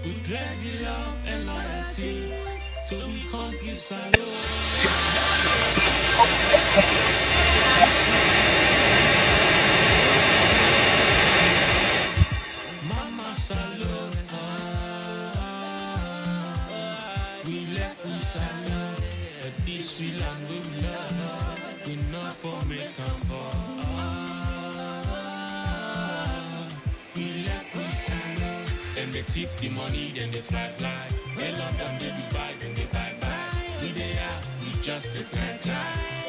We pledge love and loyalty to the country salute. Mama salute. We let we salute. This we land we love. We not for make and for. We let we salute. Then they thief the money, then they fly fly. They London, they Dubai, then they buy buy. We they are, we just a try.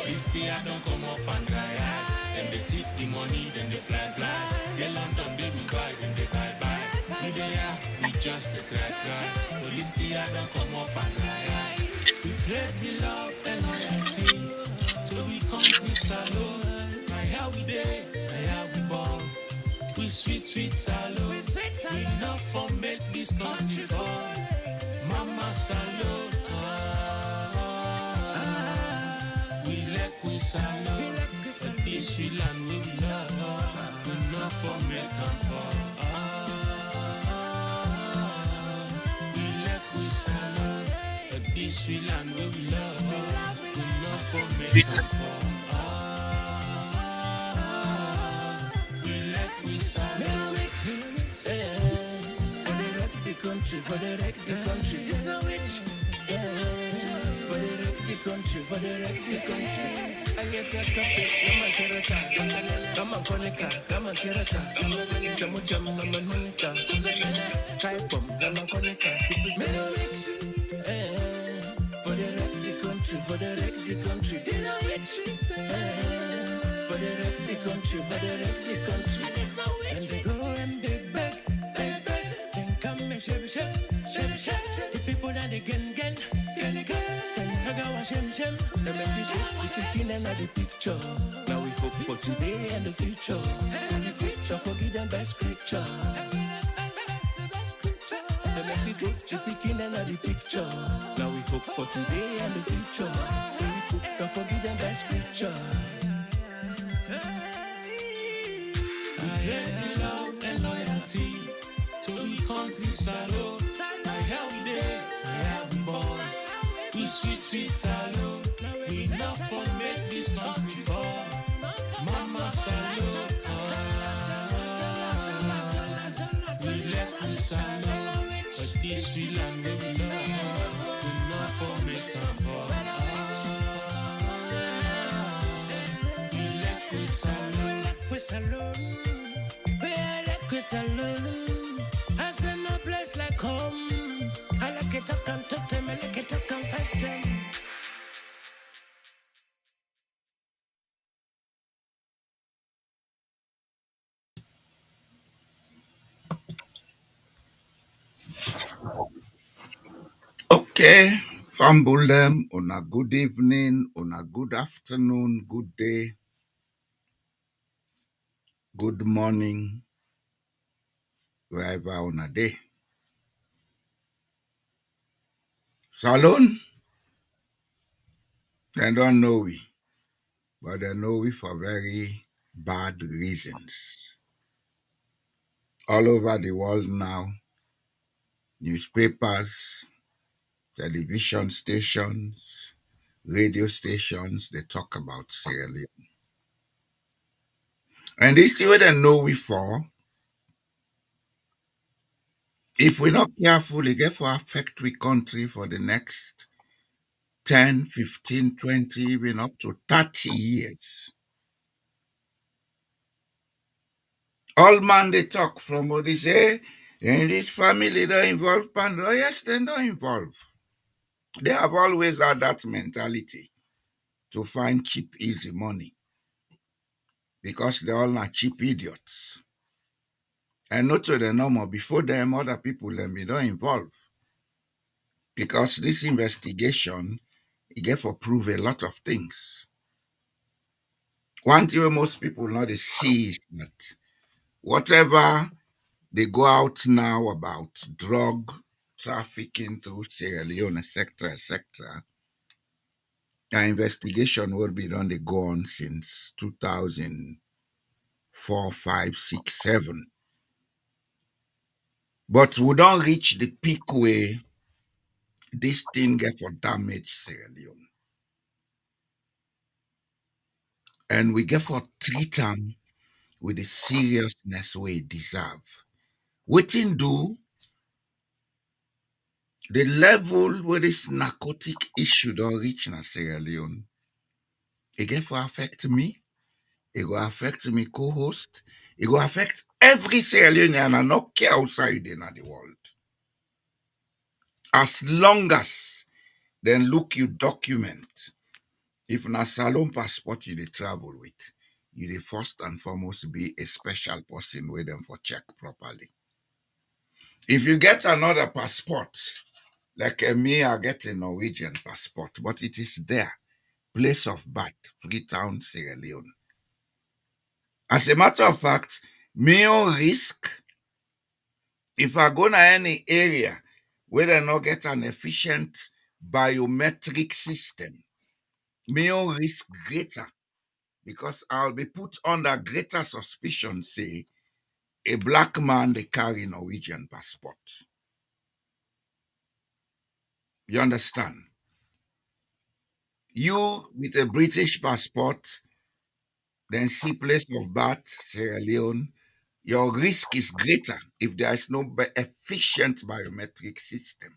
This day I don't come up and dry eye. Then they thief the money, then they fly fly. They London, they Dubai, then they buy buy. We they are, we just a try. This day I don't come up and dry eye. We pledge we love and loyalty till we come to salute. My how we day, my how we born. We sweet salute. We not for make this country fall. Mama salute. We let we salute. This we land we love. We not for make and fall. We let we salute. This we land we love. We not for make and fall. We let we salute. Country, for the wreck the country. It's a witch. For the wreck the country, for the wreck the country. I guess I can fix Gama Keraka, Gama Konica, Gama Keraka, Jamu Jam, Gama Monica, Kaipom, Gama Konica, for the wreck the country, for the wreck the country. It's a witch. For the wreck the country, for the wreck the country. And they go and they beg. Shep. The people that they gen. Then Hagawa Shem. They make it with the king and the picture. Now we hope for today and the future. And the future, forgive them by scripture. They make it with the king and the picture. Now we hope for today and the future. And we hope to forgive them by scripture. We pledge love and loyalty to the country salute. My how we day, my how we born. We sweet salute. We not for make this country fall. Mama salute. We let we salute. But this we land we love. We not for make and fall. We let we salute. We salute. We let we salute. As in no place like home, I like it talk and talk them, I like it talk and fight them. Okay, fumble them on a good evening, on a good afternoon, good day, good morning, wherever on a day. Salon, they don't know we, but they know we for very bad reasons. All over the world now, newspapers, television stations, radio stations, they talk about Sierra Leone. And this is what they know we for. If we're not careful, it get for affect we country for the next 10, 15, 20, even up to 30 years. All man they talk from what they say, in this family don't involve Pando. Oh, yes, they don't involve. They have always had that mentality to find cheap, easy money because they all are cheap idiots. And not to the normal, before them, other people them be don't involve. Because this investigation, it get for prove a lot of things. One thing most people not they see is that whatever they go out now about drug trafficking through Sierra Leone, etc. An investigation will be done. They go on since 2004, 5, 6, 7. But we don't reach the peak where this thing get for damage Sierra Leone. And we get for treat them with the seriousness we deserve. Waiting do the level where this narcotic issue don't reach in Sierra Leone, it get for affect me, it will affect me co-host, it will affect every Sierra Leonean and not care outside in the world. As long as then look you document, if na salon passport you dey travel with, you dey first and foremost be a special person with them for check properly. If you get another passport, like me, I get a Norwegian passport, but it is there, place of birth, Freetown, Sierra Leone. As a matter of fact, me on risk if I go to any area where they not get an efficient biometric system, me on risk greater because I'll be put under greater suspicion, say, a black man they carry Norwegian passport. You understand? You with a British passport, then see place of birth, Sierra Leone, your risk is greater if there is no efficient biometric system.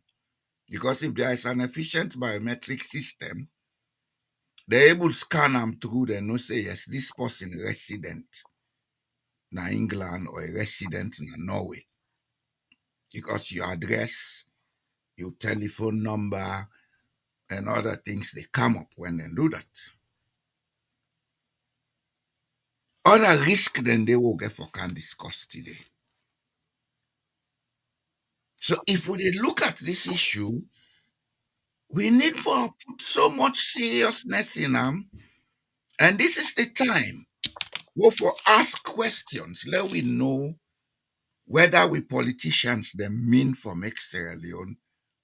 Because if there is an efficient biometric system, they're able to scan them through, they know say, yes, this person resident na England or a resident na Norway. Because your address, your telephone number, and other things, they come up when they do that. Other risk than they will get for can discuss today. So if we did look at this issue, we need for put so much seriousness in them. And this is the time go for ask questions. Let we know whether we politicians them mean for make Sierra Leone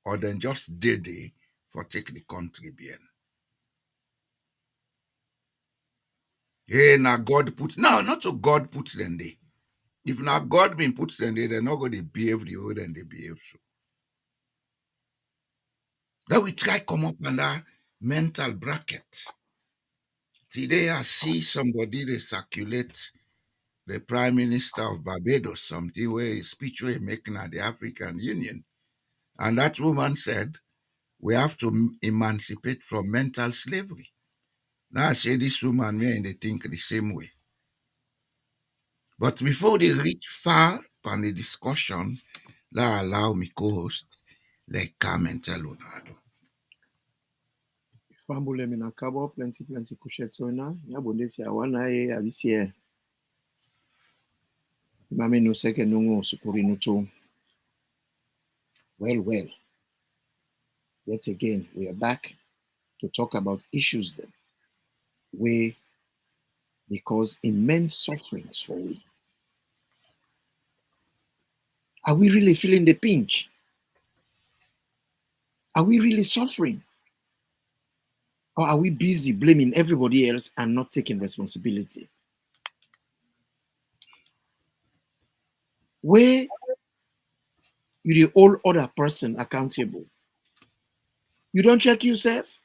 or then just did they for take the country bien. Hey, now God put no, not so God puts them there. If now God been puts them there, they're not going to behave the way then they behave so. Then we try come up under mental bracket. Today I see somebody they circulate the Prime Minister of Barbados, something where his speech were making at the African Union. And that woman said, we have to emancipate from mental slavery. Now I say this woman may they think the same way. But before they reach far on the discussion, allow me co-host, like come and tell Unado. Fambule mina kabo plenty kushetona ya bondesi ya wana ye abisie mame no seke nungo sukuri nuto. Well, yet again we are back to talk about issues then where they cause immense sufferings for we. Are we really feeling the pinch? Are we really suffering? Or are we busy blaming everybody else and not taking responsibility? Where you the all other person accountable. You don't check yourself.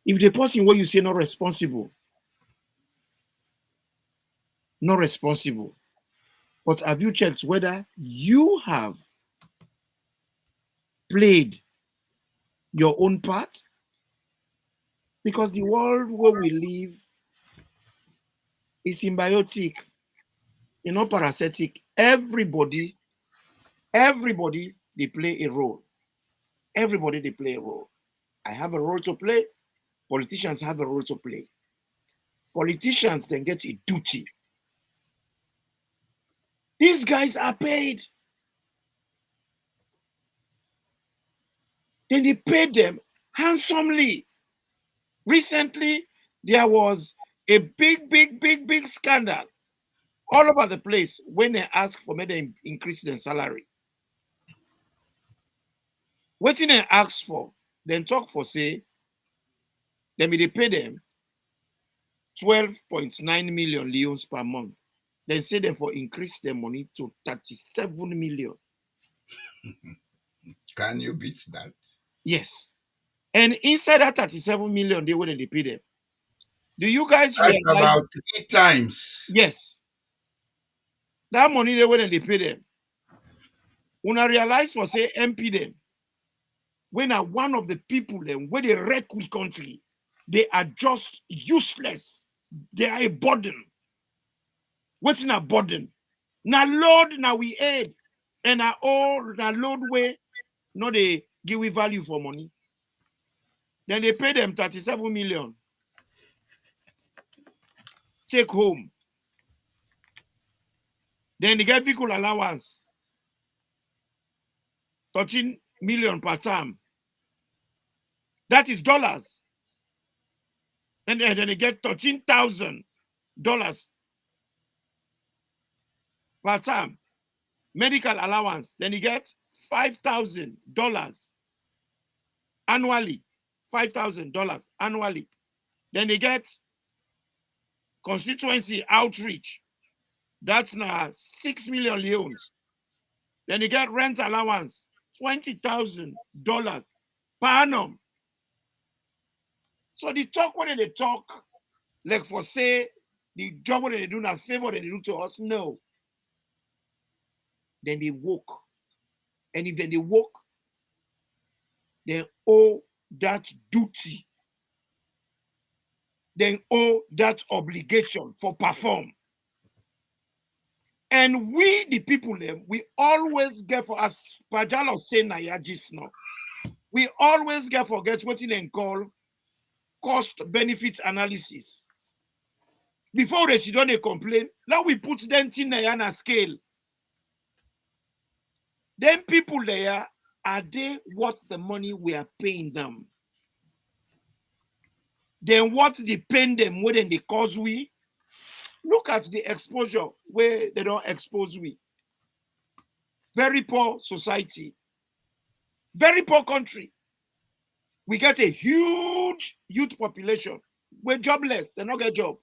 If the person where you say not responsible, but have you checked whether you have played your own part? Because the world where we live is symbiotic, not parasitic. Everybody, they play a role. Everybody, they play a role. I have a role to play. Politicians have a role to play. Politicians then get a duty. These guys are paid. Then they paid them handsomely. Recently, there was a big scandal all over the place when they asked for me to increase their salary. What did they ask for? Then talk for say, let me they pay them 12.9 million leons per month. They say them for increase their money to 37 million. Can you beat that? Yes. And inside that 37 million, they wouldn't pay them. Do you guys That's realize? about 3 times. Yes. That money they wouldn't pay them. When I realize for say MP them, when are one of the people them where they wreck we country, they are just useless. They are a burden. What's in a burden? Now Lord, now we aid, and now all now Lord way, no they give we value for money. Then they pay them 37 million. Take home. Then they get vehicle allowance. 13 million per term. That is dollars. And then they get $13,000 per term. Medical allowance. Then you get $5,000 annually. $5,000 annually. Then they get constituency outreach. That's now 6 million leones. Then you get rent allowance, $20,000 per annum. So the talk when they talk, like for say the job what they do not favor they do to us, no. Then they work. And if then they work, they owe that duty. They owe that obligation for perform. And we, the people, we always get for, as Pajalo say Naya just now, we always get forget what they call cost-benefit analysis. Before they sit down, they complain. Now we put them in a scale. Then people there, are they worth the money we are paying them? Then what they pay them more than they cause we? Look at the exposure where they don't expose we. Very poor society. Very poor country. We get a huge youth population. We're jobless. They don't get job.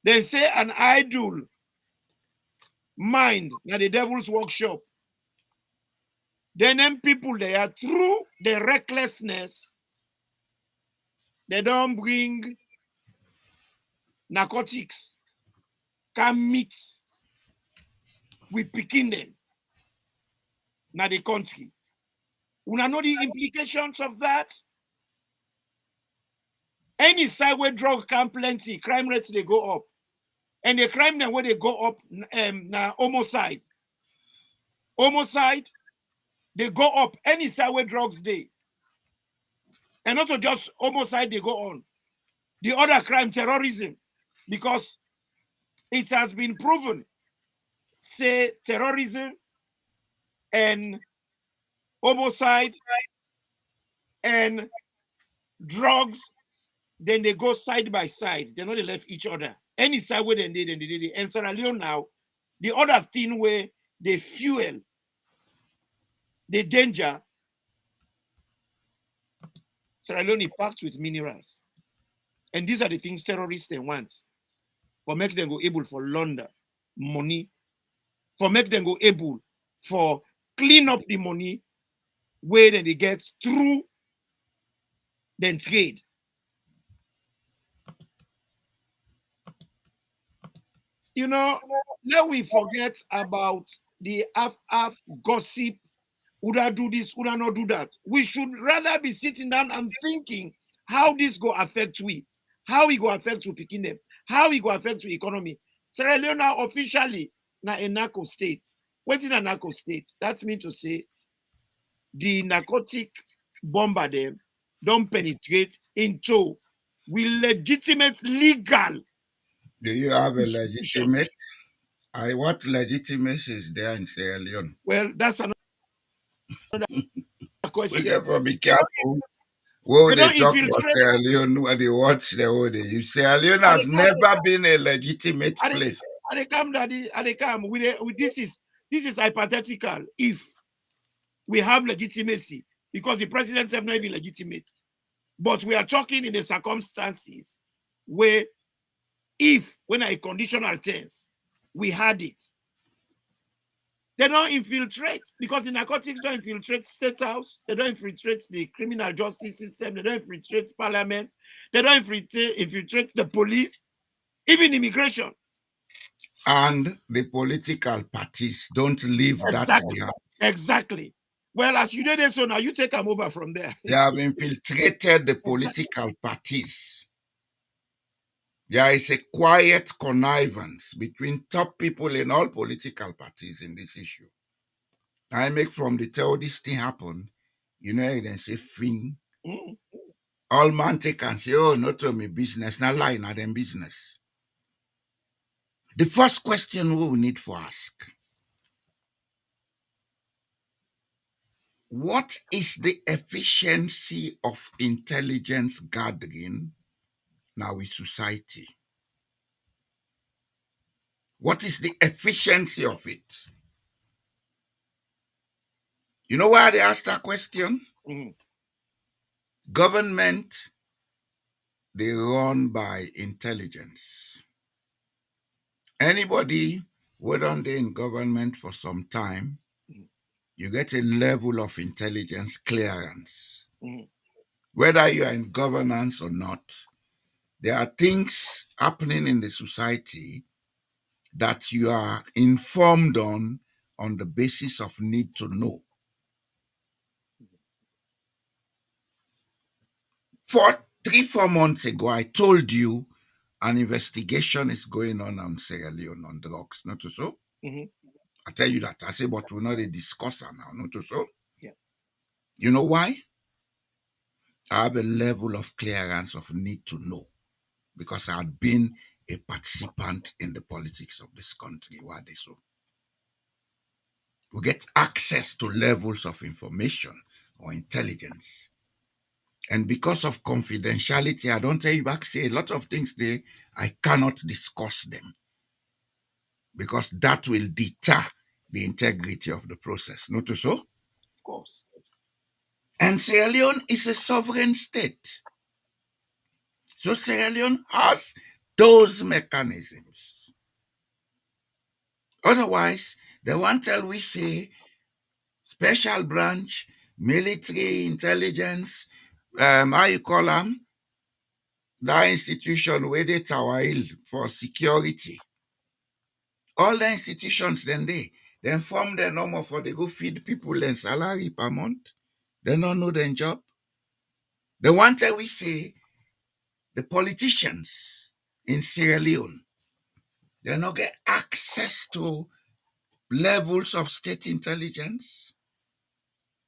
They say an idle mind na the devil's workshop. Then people there, through the recklessness, they don't bring narcotics, can meet with picking them na the country. We know the implications of that. Any side where drug can plenty, crime rates they go up. And the crime then where they go up na homicide. Homicide, they go up any side where drugs they. And also just homicide they go on. The other crime, terrorism, because it has been proven, say terrorism and homicide and drugs, then they go side by side. They're not they left each other. Any side where they did, and Sierra Leone now, the other thing where they fuel the danger, Sierra Leone packed with minerals. And these are the things terrorists they want. For make them go able for launder money. For make them go able for clean up the money where then they get through then trade. You know, let we forget about the half gossip. Would I do this? Would I not do that? We should rather be sitting down and thinking how this go affect we, how it go affect we picking them, how it go affect the economy. Sierra Leone now officially na a narco state. What is a narco state? That means to say the narcotic bomber them don't penetrate into we legitimate legal. Do you have a legitimate? What legitimacy is there in Sierra Leone? Well, that's another We question. have to be careful. Whoa, They they don't talk about infiltrate. Sierra Leone, what they watch, the whole day. Sierra Leone has never been a legitimate place. At the camp, daddy, at the camp, this is hypothetical. If we have legitimacy, because the presidents have not even legitimate, but we are talking in the circumstances where If, when I conditional tense, we had it. They don't infiltrate because the narcotics don't infiltrate state house. They don't infiltrate the criminal justice system. They don't infiltrate parliament. They don't infiltrate the police, even immigration. And the political parties don't leave that Exactly. behind. Exactly. Well, as you did it, so now you take them over from there. They have infiltrated the Exactly. political parties. There is a quiet connivance between top people in all political parties in this issue. I make from the tell this thing happen, you know, then say thing. Mm. All man take and say, oh, not to me business, not lie, not them business. The first question we will need to ask: what is the efficiency of intelligence gathering now in society? What is the efficiency of it? You know why they ask that question? Mm. Government, they run by intelligence. Anybody who done dey in government for some time, Mm. you get a level of intelligence clearance. Mm. Whether you are in governance or not, there are things happening in the society that you are informed on the basis of need to know. For 3, 4 months ago, I told you an investigation is going on Sierra Leone on drugs, not so? Mm-hmm. I tell you that. I say, but we're not a discusser now, not so? Yeah. You know why? I have a level of clearance of need to know because I had been a participant in the politics of this country. Why they so? We get access to levels of information or intelligence. And because of confidentiality, I don't tell you back, say a lot of things there, I cannot discuss them because that will deter the integrity of the process. Not so? Of course. And Sierra Leone is a sovereign state. So Sierra Leone has those mechanisms. Otherwise, the one tell we say special branch, military intelligence, how you call them, that institution where they tower for security. All the institutions then form the number for they go feed people and salary per month. They don't know their job. The one tell we say the politicians in Sierra Leone, they not get access to levels of state intelligence.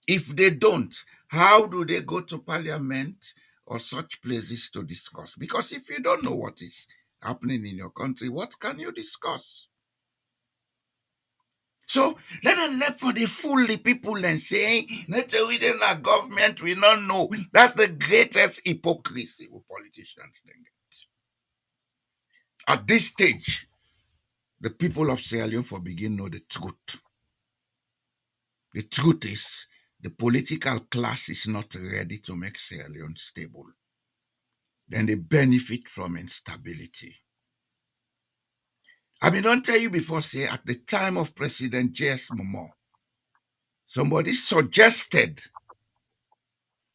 If they don't, how do they go to parliament or such places to discuss? Because if you don't know what is happening in your country, what can you discuss? So let them let for the fool the people and say, not we in our government, we don't know. That's the greatest hypocrisy with politicians then get. At this stage, the people of Sierra Leone for begin know the truth. The truth is, the political class is not ready to make Sierra Leone stable. Then they benefit from instability. I mean, don't tell you before, say, at the time of President J.S. Momo, somebody suggested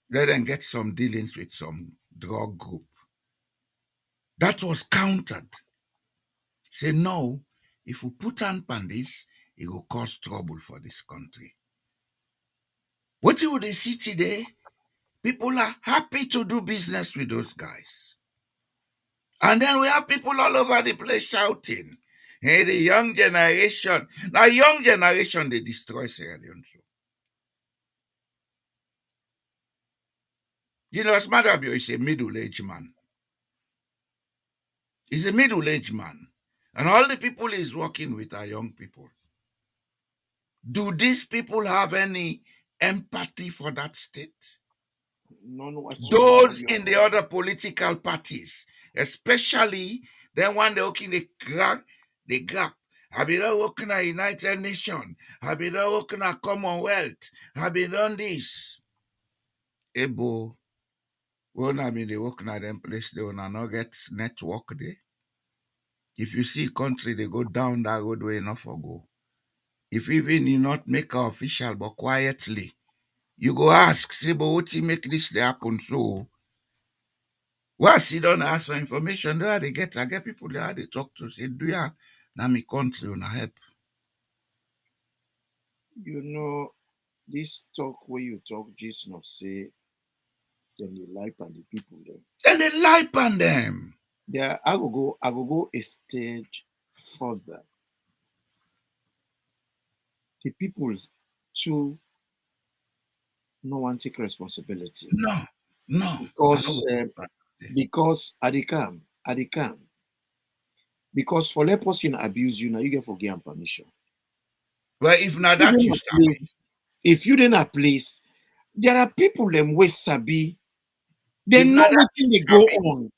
let them get some dealings with some drug group. That was countered. Say, no, if we put on this, it will cause trouble for this country. What you would see today? People are happy to do business with those guys. And then we have people all over the place shouting, hey, the young generation. Now, young generation, they destroy Sierra Leone. So. You know, Smadabio is a middle-aged man. He's a middle-aged man. And all the people he's working with are young people. Do these people have any empathy for that state? None whatsoever. Those in the other political parties, especially the one they working the gap. Have been working at United Nations. Have been working at Commonwealth. Have been done this. Ebo, when I mean they working at them place, they will not get network there. If you see country, they go down that road way enough for go. If even you not make a official, but quietly, you go ask, say, but what make this dey happen so? Once you don't ask for information, I get people there they talk to say, do ya na me country on help. You know, this talk where you talk, Jesus not say, then the life and the people there. Then they lie on them. There, I go go a stage further. The people too no one take responsibility No, no. I because know. because at the camp, because for let person abuse you now, you get for give am permission. Well, if not You that dey you na sabi, place, if you in a place, there are people them wey sabi, they if know not that wetin you dey go sabi, on,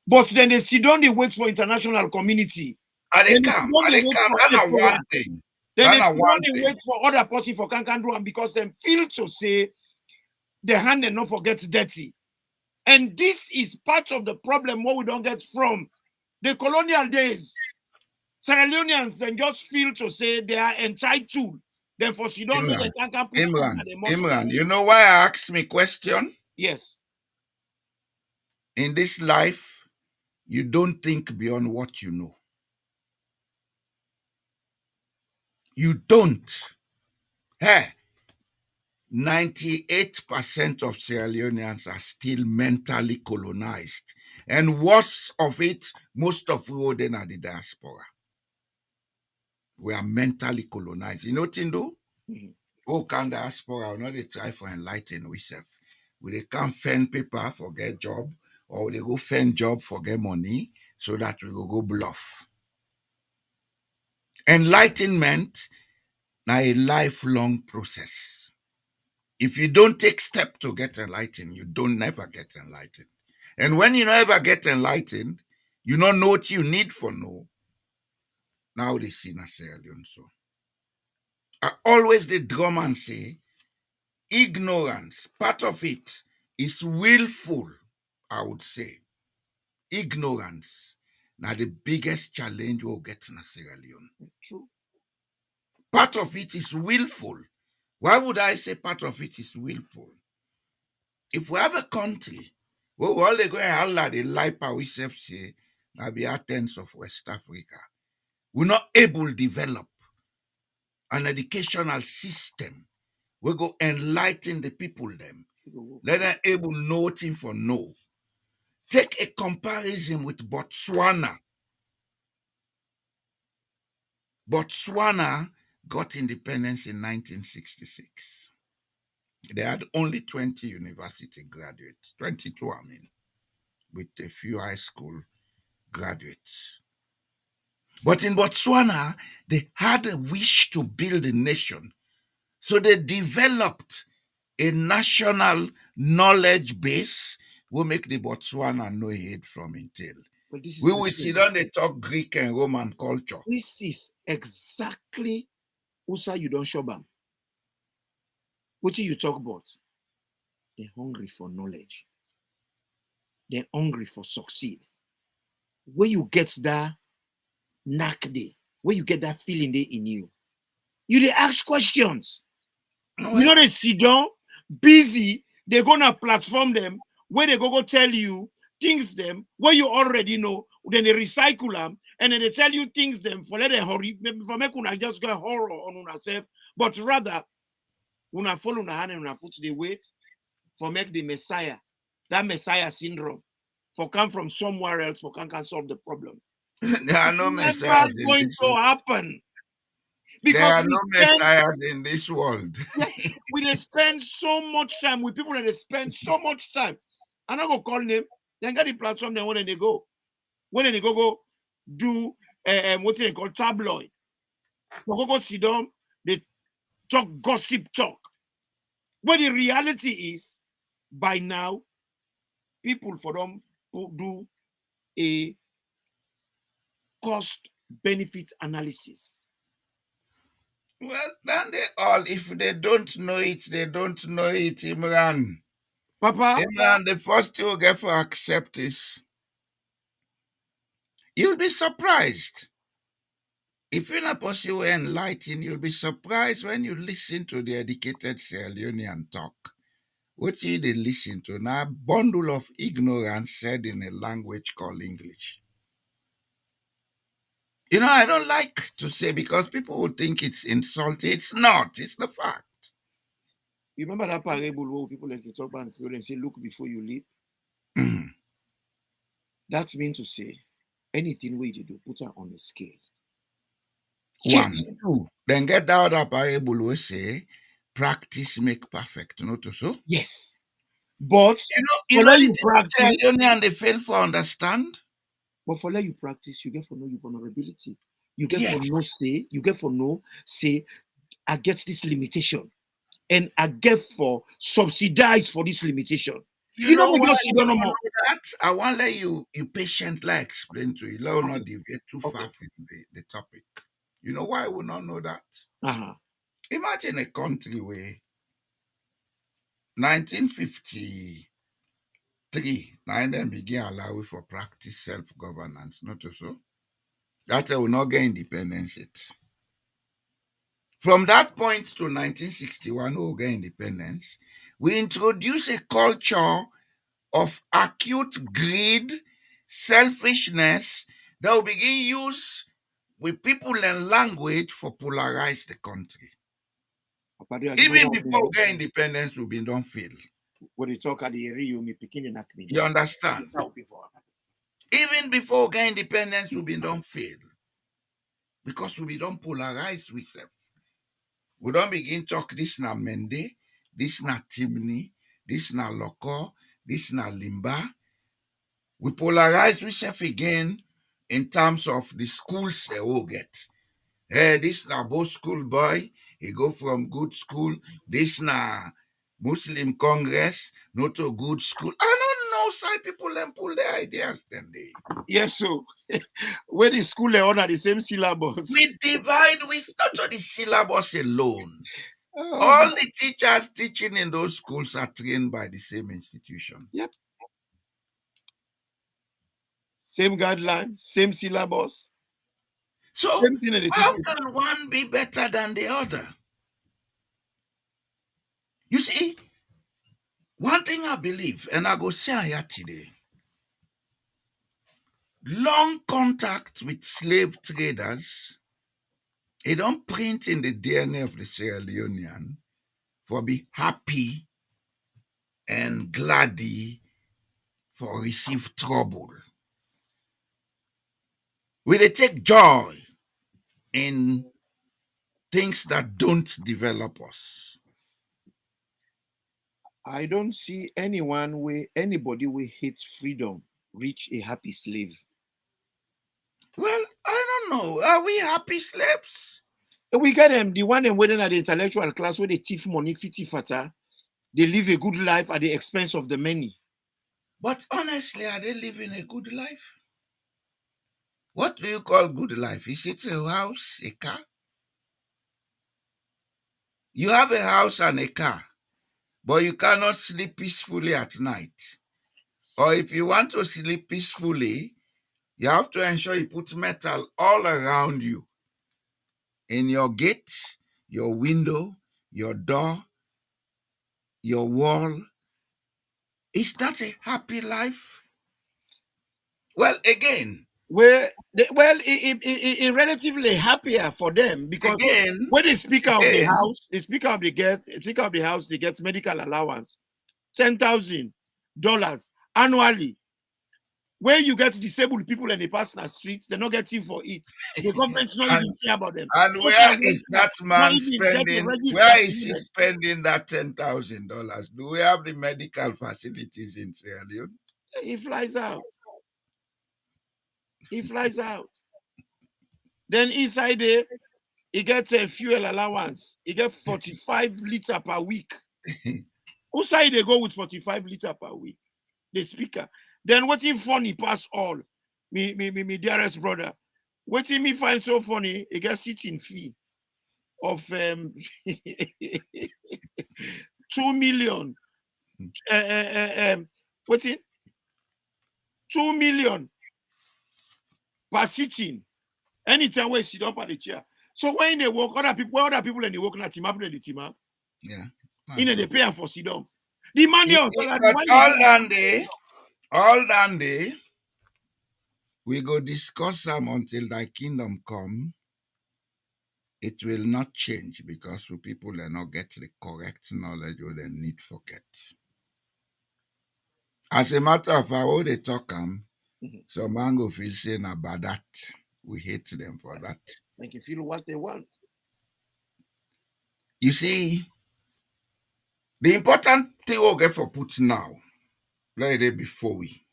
but then they sit down, they wait for international community. Then they sit down, I they dey wait come. for That's not ECOWAS. one thing. Then That's they not sit down, one they thing. wait for other person for can do am because them feel to say the hand and not forget dirty. And this is part of the problem what we don't get from the colonial days. Sierra Leoneans and just feel to say they are entitled. Then for Sudan, Imran, they can put food Imran, in the mouth of Imran. their You neighbor. know why I ask me question? Yes. In this life, you don't think beyond what you know. You don't. Hey, 98% of Sierra Leoneans are still mentally colonized. And worst of it, most of we then are the diaspora. We are mentally colonized. You know what you do? Mhm. Oh, can diaspora not they try for enlighten we self. We they can't fend paper for get job, or they go fend job for get money, so that we will go bluff. Enlightenment now a lifelong process. If you don't take step to get enlightened, you don't never get enlightened. And when you never get enlightened, you don't know what you need for know. Now they see na Sierra Leone so. I always the drum and say, ignorance, part of it is willful, I would say. Ignorance. Now the biggest challenge we'll get in Sierra Leone. True. Part of it is willful. Why would I say part of it is willful? If we have a country where we all they go and holla the life we self say, now be Athens of West Africa, we're not able to develop an educational system. We go enlighten the people them. Let them able nothing for no. Take a comparison with Botswana. Botswana got independence in 1966. They had only 20 university graduates, 22, I mean, with a few high school graduates. But in Botswana, they had a wish to build a nation. So they developed a national knowledge base will make the Botswana know aid from Intel. But this We is the will thing. sit down they talk Greek and Roman culture. This is exactly Usa you don't show them. What you talk about? They're hungry for knowledge. They're hungry for succeed. Where you get that knack day, where you get that feeling day in you, you they ask questions. You know they sit down, busy, they're gonna platform them where they go tell you things them where you already know, then they recycle them and then they tell you things them for let them hurry, for make una just get horror on una self, but rather una follow una hand and una foot the wait for make the Messiah, that Messiah syndrome, for come from somewhere else for can solve the problem. There are It's no never messiahs in going this to world. happen There because are we no spend messiahs in this world. yes, we dey spend so much time with people that they spend so much time. I'm not gonna call them. Then get the platform. Then when they go, go do what they call tabloid. Go sit down. They talk gossip talk. But the reality is, by now, people for them do a cost benefit analysis. Well, then they all, if they don't know it, they don't know it, Imran. Papa, Imran, the first thing you get for accept is You'll be surprised. If you're not possible enlightened, you'll be surprised when you listen to the educated Sierra Leonean talk. What you they listen to now, bundle of ignorance said in a language called English. I don't like to say because people would think it's insulting. It's not. It's the fact. You remember that parable where people like to talk about and say, look before you leap? Mm. That means to say, anything we do, put her on a scale. One, two. Then get that other parable we say, practice make perfect. Not so? Yes. But You for know let the you thing practice, Sierra Leonean they fail for understand? but for let you practice, you get for know your vulnerability. You get for Yes. no say, you get for no say, I get this limitation. And I get for subsidize for this limitation. You You know, know we why just I you don't know want more. to know that? I want to let you patiently explain to you. Let us not Okay. deviate too far Okay. from the topic. You know why I will not know that? Uh-huh. Imagine a country where 1953, now then begin allowing for practice self-governance, not so. That will not get independence yet. From that point to 1961, we will get independence. We introduce a culture of acute greed, selfishness that will begin use with people and language for polarize the country. Even before we get independence, we've been done fail. When you talk at the area, you picking an acne. You understand? Even before we get independence, we've been done fail. Because we don't polarize with self. We don't begin talk this na Mende, this na Timni, this na Loko, this na Limba. We polarize ourselves again in terms of the schools they will get. This na both school boy, he go from good school. This na Muslim Congress, not a good school. I don't know, side people and pull their ideas then they. Yes, so when the school they honor the same syllabus. We divide with not only the syllabus alone. Oh, All the teachers teaching in those schools are trained by the same institution. yep. Same guidelines, same syllabus. So, Same thing that they how teach. can one be better than the other? You see, one thing I believe, and I go say here today, long contact with slave traders, it don't print in the DNA of the Sierra Leonean for be happy and gladdy for receive trouble. We they take joy in things that don't develop us. I don't see anybody will hate freedom reach a happy slave. Well, I don't know. Are we happy slaves? We get them, the one them waiting at the intellectual class where they thief money, fitty fata. They live a good life at the expense of the many. But honestly, are they living a good life? What do you call good life? Is it a house, a car? You have a house and a car, but you cannot sleep peacefully at night. Or if you want to sleep peacefully, you have to ensure you put metal all around you. In your gate, your window, your door, your wall. Is that a happy life? Well, again, It relatively happier for them because again, when the speaker of the again, house, speaker of the house, they get medical allowance, $10,000 annually. Where you get disabled people and they pass in the streets, they're not getting for it. The government's not and even care about them. and Social where is welfare, that not man even get a spending? register Where to is he them. spending that $10,000? Do we have the medical facilities in Sierra Leone? He flies out. He flies out. Then inside there, he gets a fuel allowance. He gets 45 liters per week. Who side they go with 45 liters per week? The speaker. Then what if funny pass all? Me dearest brother. What if me find so funny? He gets sitting fee of 2 million. What's it? 2 million per sitting. Anytime we sit up at the chair. So when they work, other people and they work, not team up the team up. Yeah. In That's they so. pay for sit down. The man there on salary, But why they all that day, we go discuss them until thy kingdom come. It will not change because people will not get the correct knowledge what they need forget. As a matter of fact, how they talk some man go feel saying about that. We hate them for that. make you feel what they want? You see, the important thing we'll get for put now, like it before we.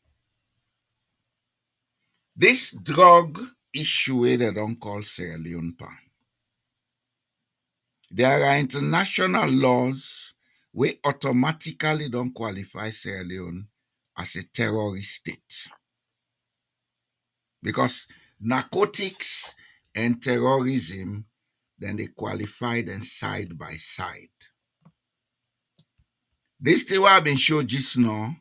This drug issue they don't call Sierra Leone pan. There are international laws we automatically don't qualify Sierra Leone as a terrorist state. Because narcotics and terrorism, then they qualify them side by side. This thing have been shown just now.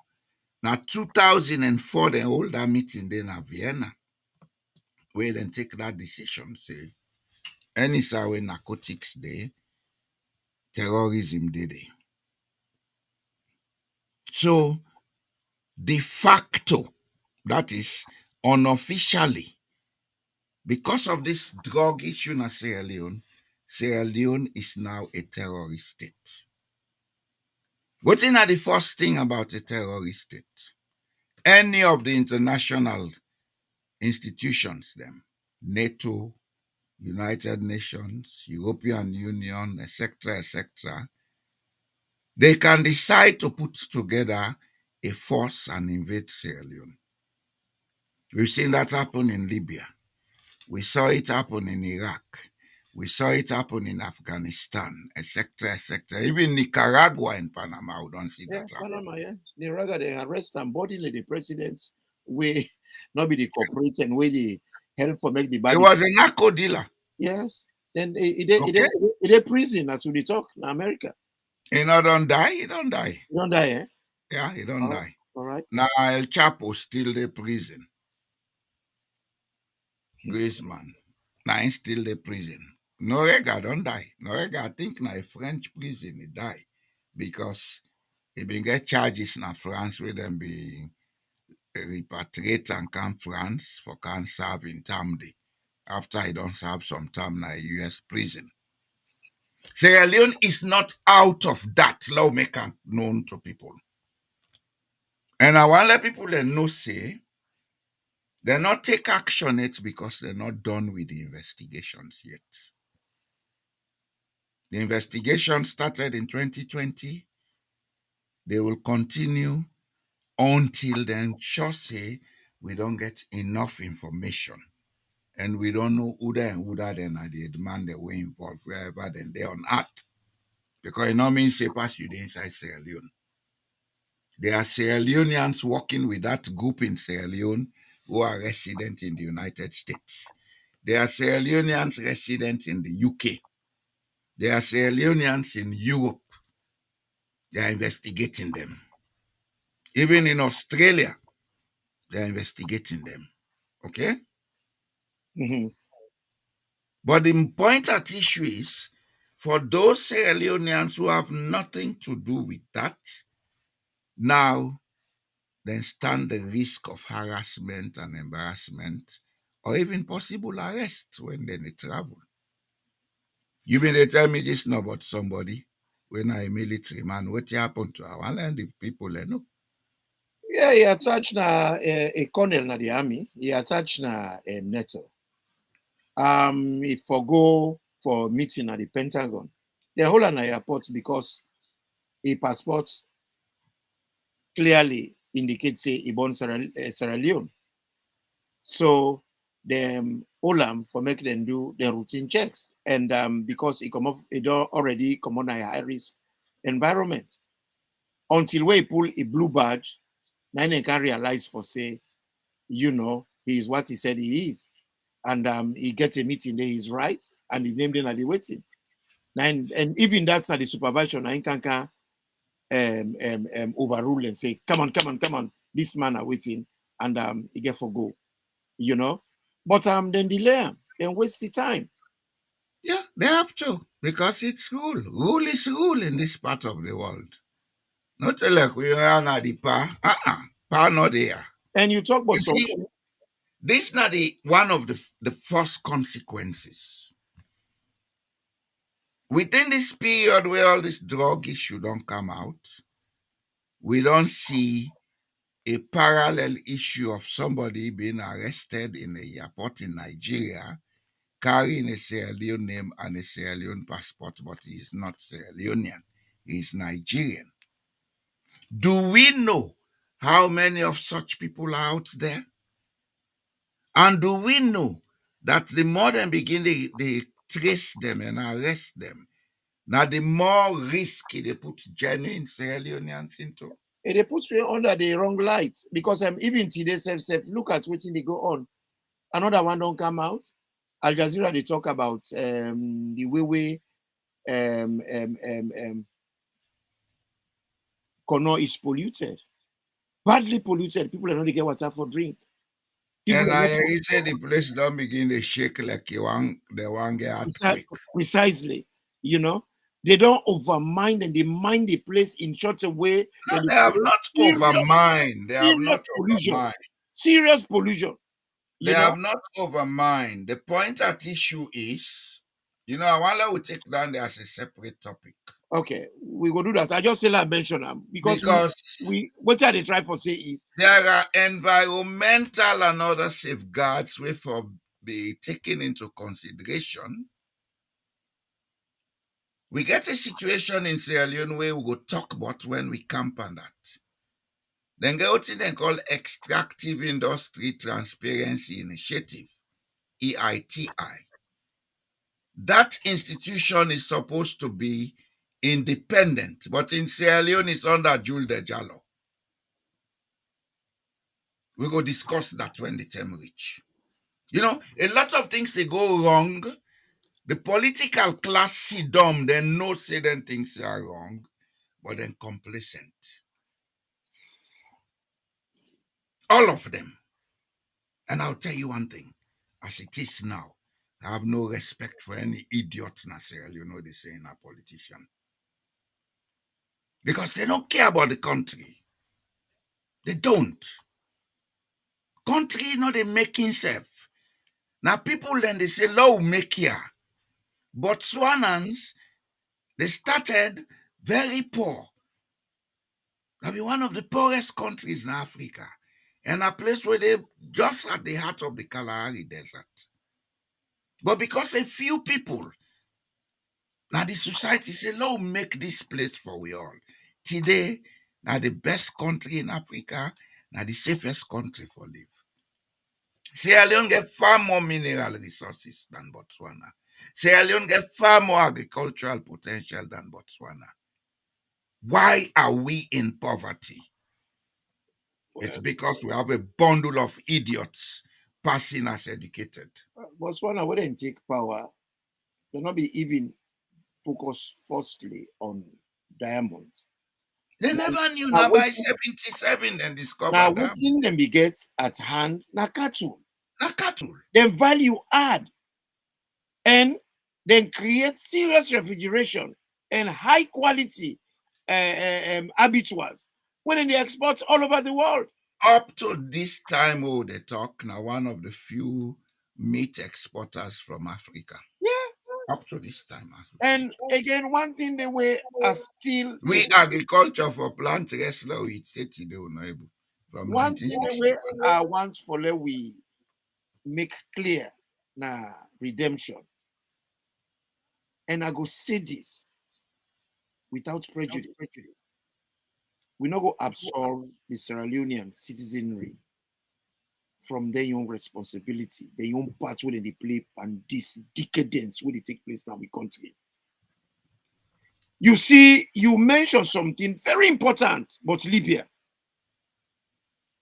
Now 2004, they hold that meeting then at Vienna, where they take that decision, say, any way narcotics day, terrorism day. So de facto, that is unofficially, because of this drug issue in Sierra Leone is now a terrorist state. What's in the first thing about a terrorist state? Any of the international institutions, them, NATO, United Nations, European Union, etc., they can decide to put together a force and invade Sierra Leone. We've seen that happen in Libya. We saw it happen in Iraq. We saw it happen in Afghanistan, etc. Even Nicaragua and Panama, we don't see that happen. Panama, yeah. They rather they arrest and bodily the presidents we not be the corporate and we the help for make the It body. was a narco dealer. Yes. Then Okay. it prison as we talk in America. He not don't die, he don't die. You don't die, eh? Yeah, he don't die. All right. Now El Chapo still the prison. Griezmann. Now he still the prison. Norega don't die. Norega, I think na a French prison he die. Because he been get charges in France where them be repatriate and come France for can serve in term day. After he don't serve some time in a US prison. Sierra Leone is not out of that lawmaker known to people. And I want to let people that know say they not take action yet because they're not done with the investigations yet. The investigation started in 2020. They will continue until then just say we don't get enough information and we don't know who they and who that then are the demand that were involved wherever then they're on earth. Because it not means say pass you the inside Sierra Leone. There are Sierra Leoneans working with that group in Sierra Leone who are resident in the United States. There are Sierra Leoneans resident in the UK. There are Sierra Leoneans in Europe. They are investigating them. Even in Australia, they are investigating them. Okay? Mm-hmm. But the point at issue is for those Sierra Leoneans who have nothing to do with that, now then stand the risk of harassment and embarrassment or even possible arrest when they travel. You mean they tell me this now about somebody when I a military man, what happened to our land if people they know? Yeah, he attached na a colonel na the army. He attached na NATO. He forgo for meeting at the Pentagon. The whole an airport because a passport clearly indicates say he born Sierra Leone. So them Olam for make them do the routine checks. And because it come up it already come on a high risk environment. Until we pull a blue badge, now they can realize for say, he is what he said he is. And he get a meeting there, he's right, and he named him at the waiting. And even that's not the supervision, I can overrule and say, come on, this man are waiting, and he get for go. But then delay them, then waste the time. Yeah, they have to because it's rule. Rule is rule in this part of the world. Not like we are not the power. Power not there. And you talk about You see, something. this is not one of the first consequences. Within this period where all this drug issue don't come out, we don't see a parallel issue of somebody being arrested in a airport in Nigeria carrying a Sierra Leone name and a Sierra Leone passport, but he is not Sierra Leonean, he is Nigerian. Do we know how many of such people are out there? And do we know that the more they begin they trace them and arrest them, now the more risky they put genuine Sierra Leoneans into? They put you under the wrong light because even today, self look at what they go on. Another one don't come out. Al Jazeera they talk about the way Kono is polluted, badly polluted. People are not get water for drink. People And are not I say the place don't begin to shake like they want get earthquake. precisely, you know. They don't overmind and they mind the place in such a way No, that they have not serious, overmined. They have serious not pollution. overmined. Serious pollution. They You know, have not overmined. The point at issue is, I want to take down there as a separate topic. okay, we will do that. I just say like mention them because Because we what they try for say is there are environmental and other safeguards which for be taken into consideration. We get a situation in Sierra Leone where we go talk about when we camp on that. Then get what they call Extractive Industry Transparency Initiative, EITI. That institution is supposed to be independent, but in Sierra Leone it's under Jules de Jallo. We go discuss that when the time reach. A lot of things they go wrong. The political class see dumb, they know certain things are wrong, but then complacent. All of them. And I'll tell you one thing, as it is now, I have no respect for any idiot Nasser, they say in a politician. Because they don't care about the country. They don't. Country not they making self. Now people then they say low make here. Botswanans, they started very poor. That be one of the poorest countries in Africa. And a place where they just at the heart of the Kalahari Desert. But because a few people, now the society say, "Lord, make this place for we all." Today, now the best country in Africa, now the safest country for live. Sierra Leone get far more mineral resources than Botswana. Sierra Leone get far more agricultural potential than Botswana. Why are we in poverty? It's because we have a bundle of idiots passing as educated. Botswana wouldn't take power. They'll not be even focused firstly on diamonds. They never knew. Now by 77, then Now discovered them. waiting them be get at hand na cattle. Na cattle. Then value add and then create serious refrigeration and high quality abattoirs when they export all over the world. Up to this time, they talk now one of the few meat exporters from Africa. Yeah. Up to this time. And again, one thing they were are still we agriculture for plant wrestler with 30 from one thing 1961. I want for let we make clear now redemption. And I go say this without prejudice. We not go absorb the Sierra Leonean citizenry from their own responsibility, their own part where they play, and this decadence where they take place now in country. You see, you mentioned something very important about Libya.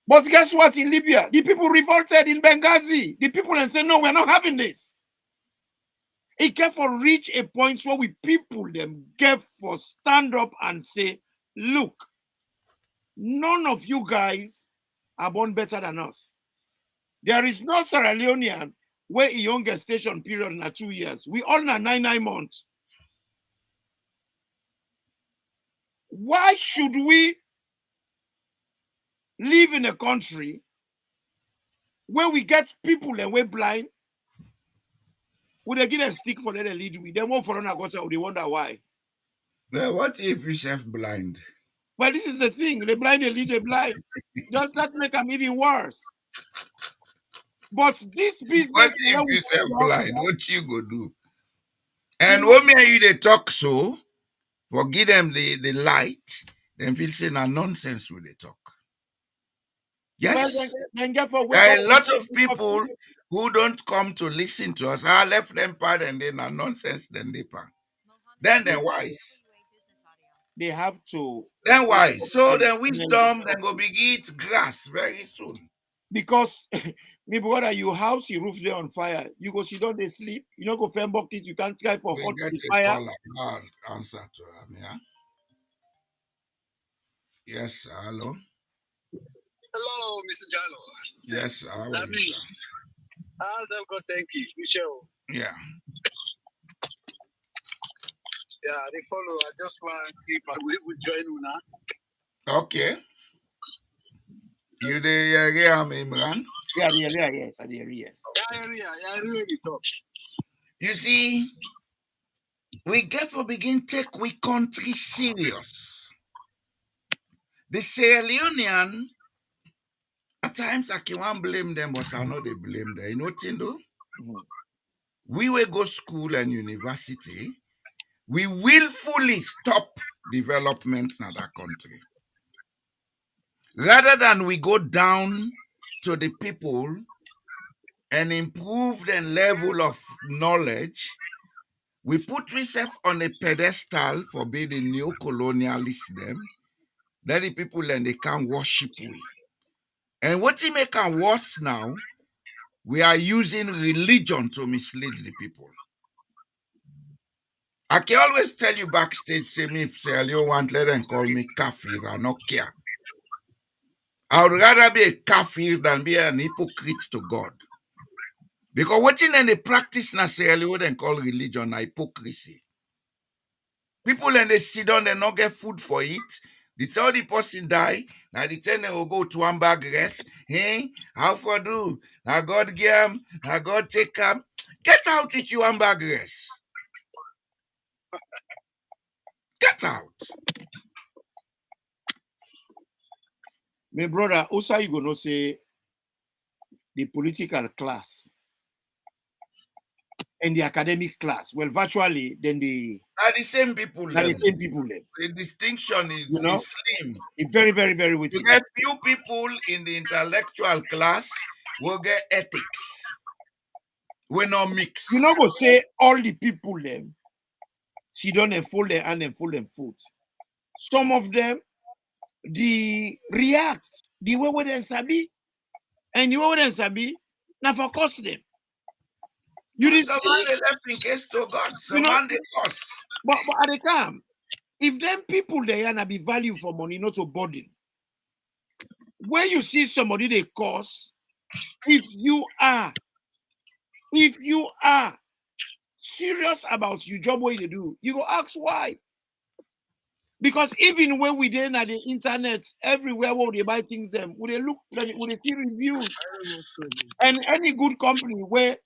But guess what? In Libya, the people revolted in Benghazi. The people and said, no, we're not having this. It can for reach a point where we people them get for stand up and say, look, none of you guys are born better than us. There is no Sierra Leonean where a young gestation period na 2 years. We all na 9 months. Why should we live in a country where we get people and we're blind? Would they get a stick for them to lead with? They won't follow Nagota, they wonder why. Well, what if you self blind? But this is the thing, the blind, they lead the blind. Does that make them even worse? But this business, What if you self blind? What you go do? And when me and you they talk so, for give them the light, then feel say na nonsense when they talk. Yes. well, then get for There are a lot of people who don't come to listen to us. I left them part and then are nonsense, then they pan. Then they're wise. They have to. Then wise. So then wisdom, then go begin to grass very soon. Because me brother, you house, your roof there on fire. You go sit down, they sleep. You know, go fan bucket, you can't try for We hot get the a fire. call. I'll answer to him, yeah? Yes, hello. Hello, Mr. Jalo. Yes, how are you, sir? I'll go thank you, Michelle. Yeah. Yeah, they follow. I just want to see if I will join you now. Okay. You the Imran? Yeah, yes. Yeah, really talk. You see, we get for begin take we country serious. The Sierra Leonean, at times I can't blame them, but I know they blame them. You know what you do? We will go school and university. We willfully stop development in that country. Rather than we go down to the people and improve the level of knowledge, we put ourselves on a pedestal for being the new colonialists them. That the people and they can worship we. And what it make them worse now, we are using religion to mislead the people. I can always tell you backstage, say me if Sierra Leone want, let them call me kafir, I don't care. I would rather be a kafir than be an hypocrite to God. Because what in the practice na Sierra Leone then call religion na hypocrisy. People and they sit down, they not get food for it. They tell the person die, now the ten will go to one bag rest. Hey, how for do? Now God give him, now God take him. Get out with you one bag rest. Get out. My brother, also you gonna say the political class and the academic class. Well, virtually, then Are the same people. the same people then. The distinction is, You know? is slim. It's very, very, very You witty. get few people in the intellectual class will get ethics. We not mix. You know, go say all the people them sit down and fold their hand and fold them foot. Some of them, the react the way they sabi, and the way they sabi, now for cost them. You did Some man they left in case to God. Some man they cost. but at the time, if them people they are be value for money, not to burden. When you see somebody they cost, if you are serious about your job, what you do, you go ask why. Because even when we then at the internet, everywhere where they buy things, them would they look, would they see reviews? And any good company where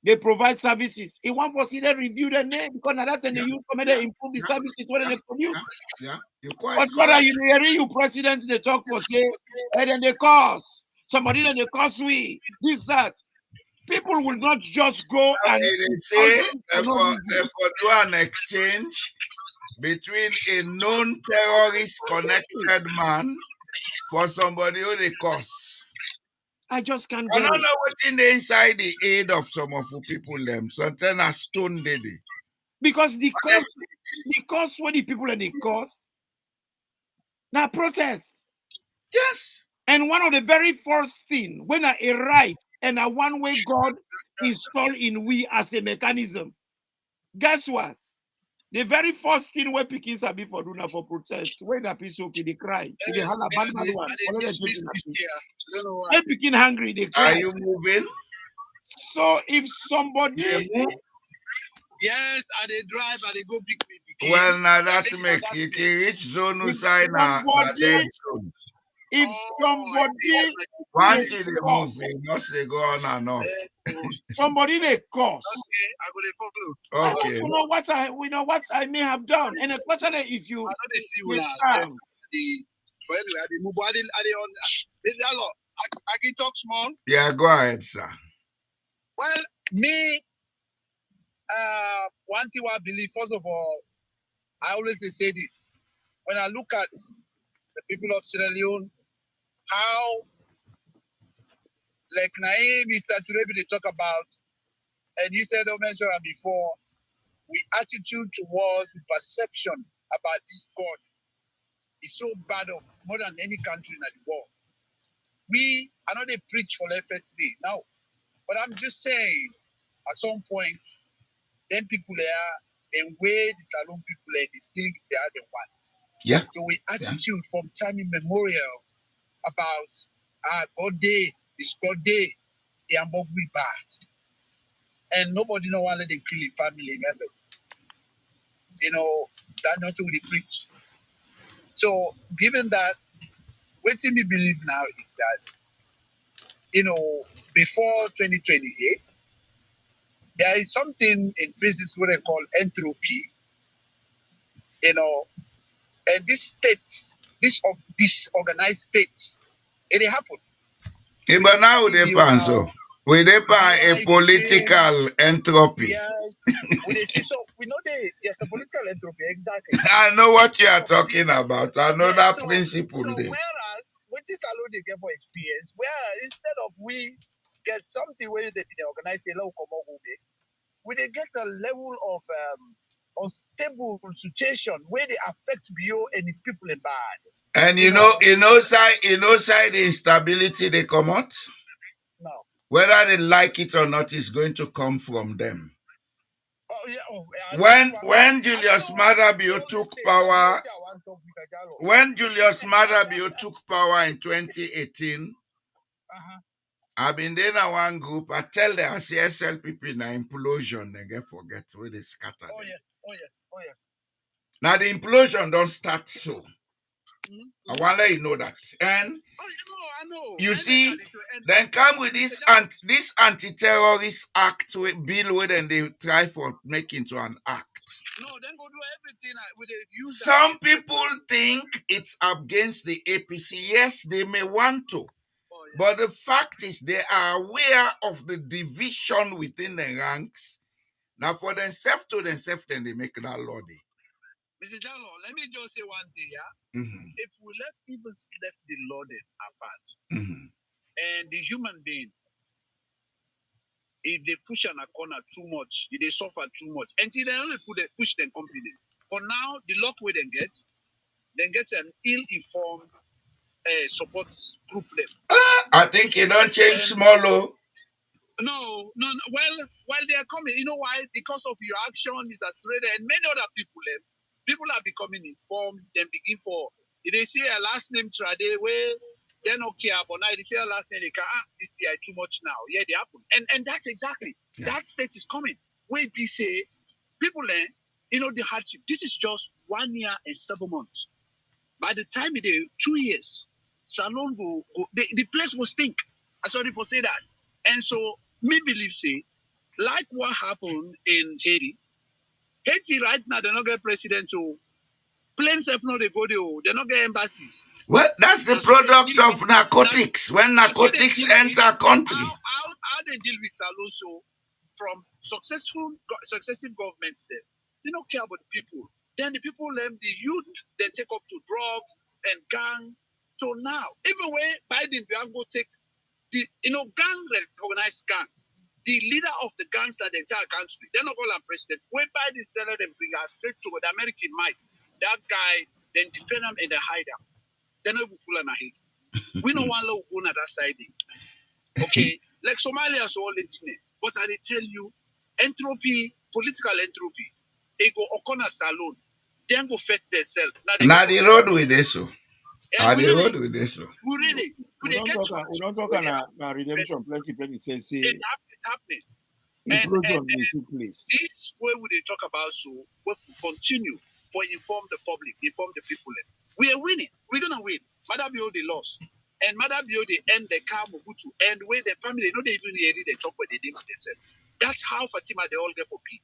they provide services, it want for see them review their name because now that's when they use to they improve the services when they produce. Yeah, you're quite But what are you hearing? You president they talk for say, and then they cost somebody, then they cost we this that. People will not just go and they say therefore do an exchange between a known terrorist connected man for somebody who they cost. I just can't I get don't it. know what's in the inside the aid of some of the people them. Sometimes a stone daddy. Because the cost what the people and the cost now protest. Yes. And one of the very first thing when a right and a one way God installed in we as a mechanism, guess what? The very first thing where Pikin sabi for do na for protest, when the peace okay, they cry, they holla bad one. They dismiss this year. I don't know why. When Pikin hungry, they Are cry. you moving? So if somebody, You move? Yes, and they drive and they go pick me. Pikin. Well, now that Now make that you make- can reach zone if side na dead zone. if I see. somebody, Once they you dey curse, move, you must dey go on and off. somebody they curse. Okay, I go dey follow. I Okay. don't know what I may have done, and especially if you I know they see they una serve. But anyway, I dey move. I dey on. This hello. I can talk small. Yeah, go ahead, sir. Well, me, one thing I believe. First of all, I always say this. When I look at the people of Sierra Leone, how like Naim, Mr. Turebi, they talk about, and you said don't mention it before, we attitude towards the perception about this God is so bad of more than any country in the world. We are not a preach for efforts day now, but I'm just saying at some point, then people there and where the salon people are, they think they are the ones. Yeah. So we attitude from time immemorial about God day, this God day, they are more bad. And nobody know why they kill family members. You know, that's not what they preach. So given that, what we believe now is that, you know, before 2028, there is something in physics what they call entropy, you know, and this state, this disorganized state, it happened. Yeah, but now they pan so. We dey pan a political entropy. Yes, we see. So we know there's a political entropy, exactly. I know what you are talking about. I know that principle So there. whereas what is alone they get for experience, whereas instead of we get something where they organize a local we they get a level of unstable situation where they affect beyond any people in bad. And you know side instability they come out. No. Whether they like it or not is going to come from them. Oh yeah. When Julius Maada took power, when Julius Maada took power in 2018, I've been there in one group. I tell the CSL people in an implosion, they get forget where they scatter. Oh yes. Now the implosion don't start so. I want to let you know that. And I know. You see, then come with this anti-terrorist act bill where then they try for make into an act. No, then go do everything with the use. Some people think it's against the APC. Yes, they may want to. But the fact is they are aware of the division within the ranks. Now for themselves to themselves, then they make that law. Mr. Jallo, let me just say one thing, yeah? Mm-hmm. If we even left the law apart, mm-hmm. and the human being, if they push on a corner too much, if they suffer too much, until they only push them company. For now, the luck way they get an ill-informed support group. I think you don't change small law. No. While they are coming, you know why? Because of your action is a trader and many other people are becoming informed. Then begin for if they say a last name trade where they don't care, but now they say a last name they can this is too much now. Yeah, they happen, and that's exactly that state is coming. Where we say people the hardship. This is just 1 year and 7 months. By the time it is 2 years, Salon go the place will stink. I'm sorry for say that. And so, me believe, say, like what happened in Haiti. Haiti right now, they're not get president, so planes have no they go there, they're not get embassies. Well, that's the product of narcotics. When narcotics enter country. How they deal with Saloso from successive governments there. They don't care about the people. Then the people, the youth, they take up to drugs and gang. So now, even when Biden will go take gang recognized gang. The leader of the gangs that the entire country, they're not calling president. When Biden said them bring us straight to the American might, that guy then defend them in the hideout. They're not pull on a head. We don't want to go on that side. Okay, like Somalia is all internet. But I tell you, entropy, political entropy, It go Okona Saloon. Then go fetch themselves. Now the road with this, so. And The road with this, so. we really, We don't talk about redemption. Plenty say it's happening. implosion will take place. This way we talk about, so we continue for inform the public, inform the people. We are winning. We're gonna win. Mother Bio they lost. And Mother Bio they end the car to end where the family they even hear they talk with the names themselves. That's how Fatima they all get for peace.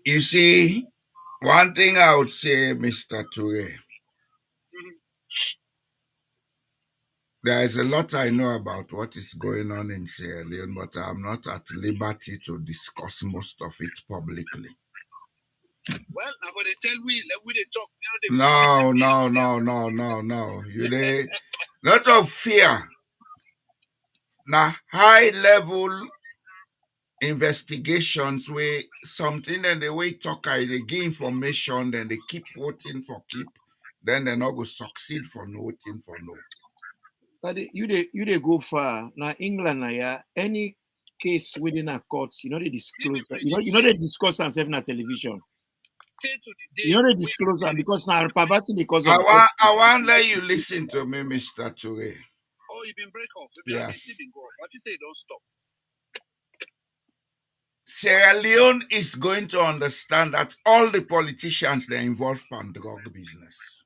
You see, one thing I would say, Mr. Toure, there is a lot I know about what is going on in Sierra Leone, but I'm not at liberty to discuss most of it publicly. Well, now for they tell we they talk, No. You they lot of fear. Now high level investigations where something and the way talk they give information, then they keep voting for keep, then they not go succeed for voting for no. But you they go far. Now England any case within a court, they disclose that. You know they discuss and in a television. They disclose that because now poverty because of I want let you listen to me, Mr. Toure. Oh, you been break off. Yes. What you say don't stop. Sierra Leone is going to understand that all the politicians they're involved in drug business.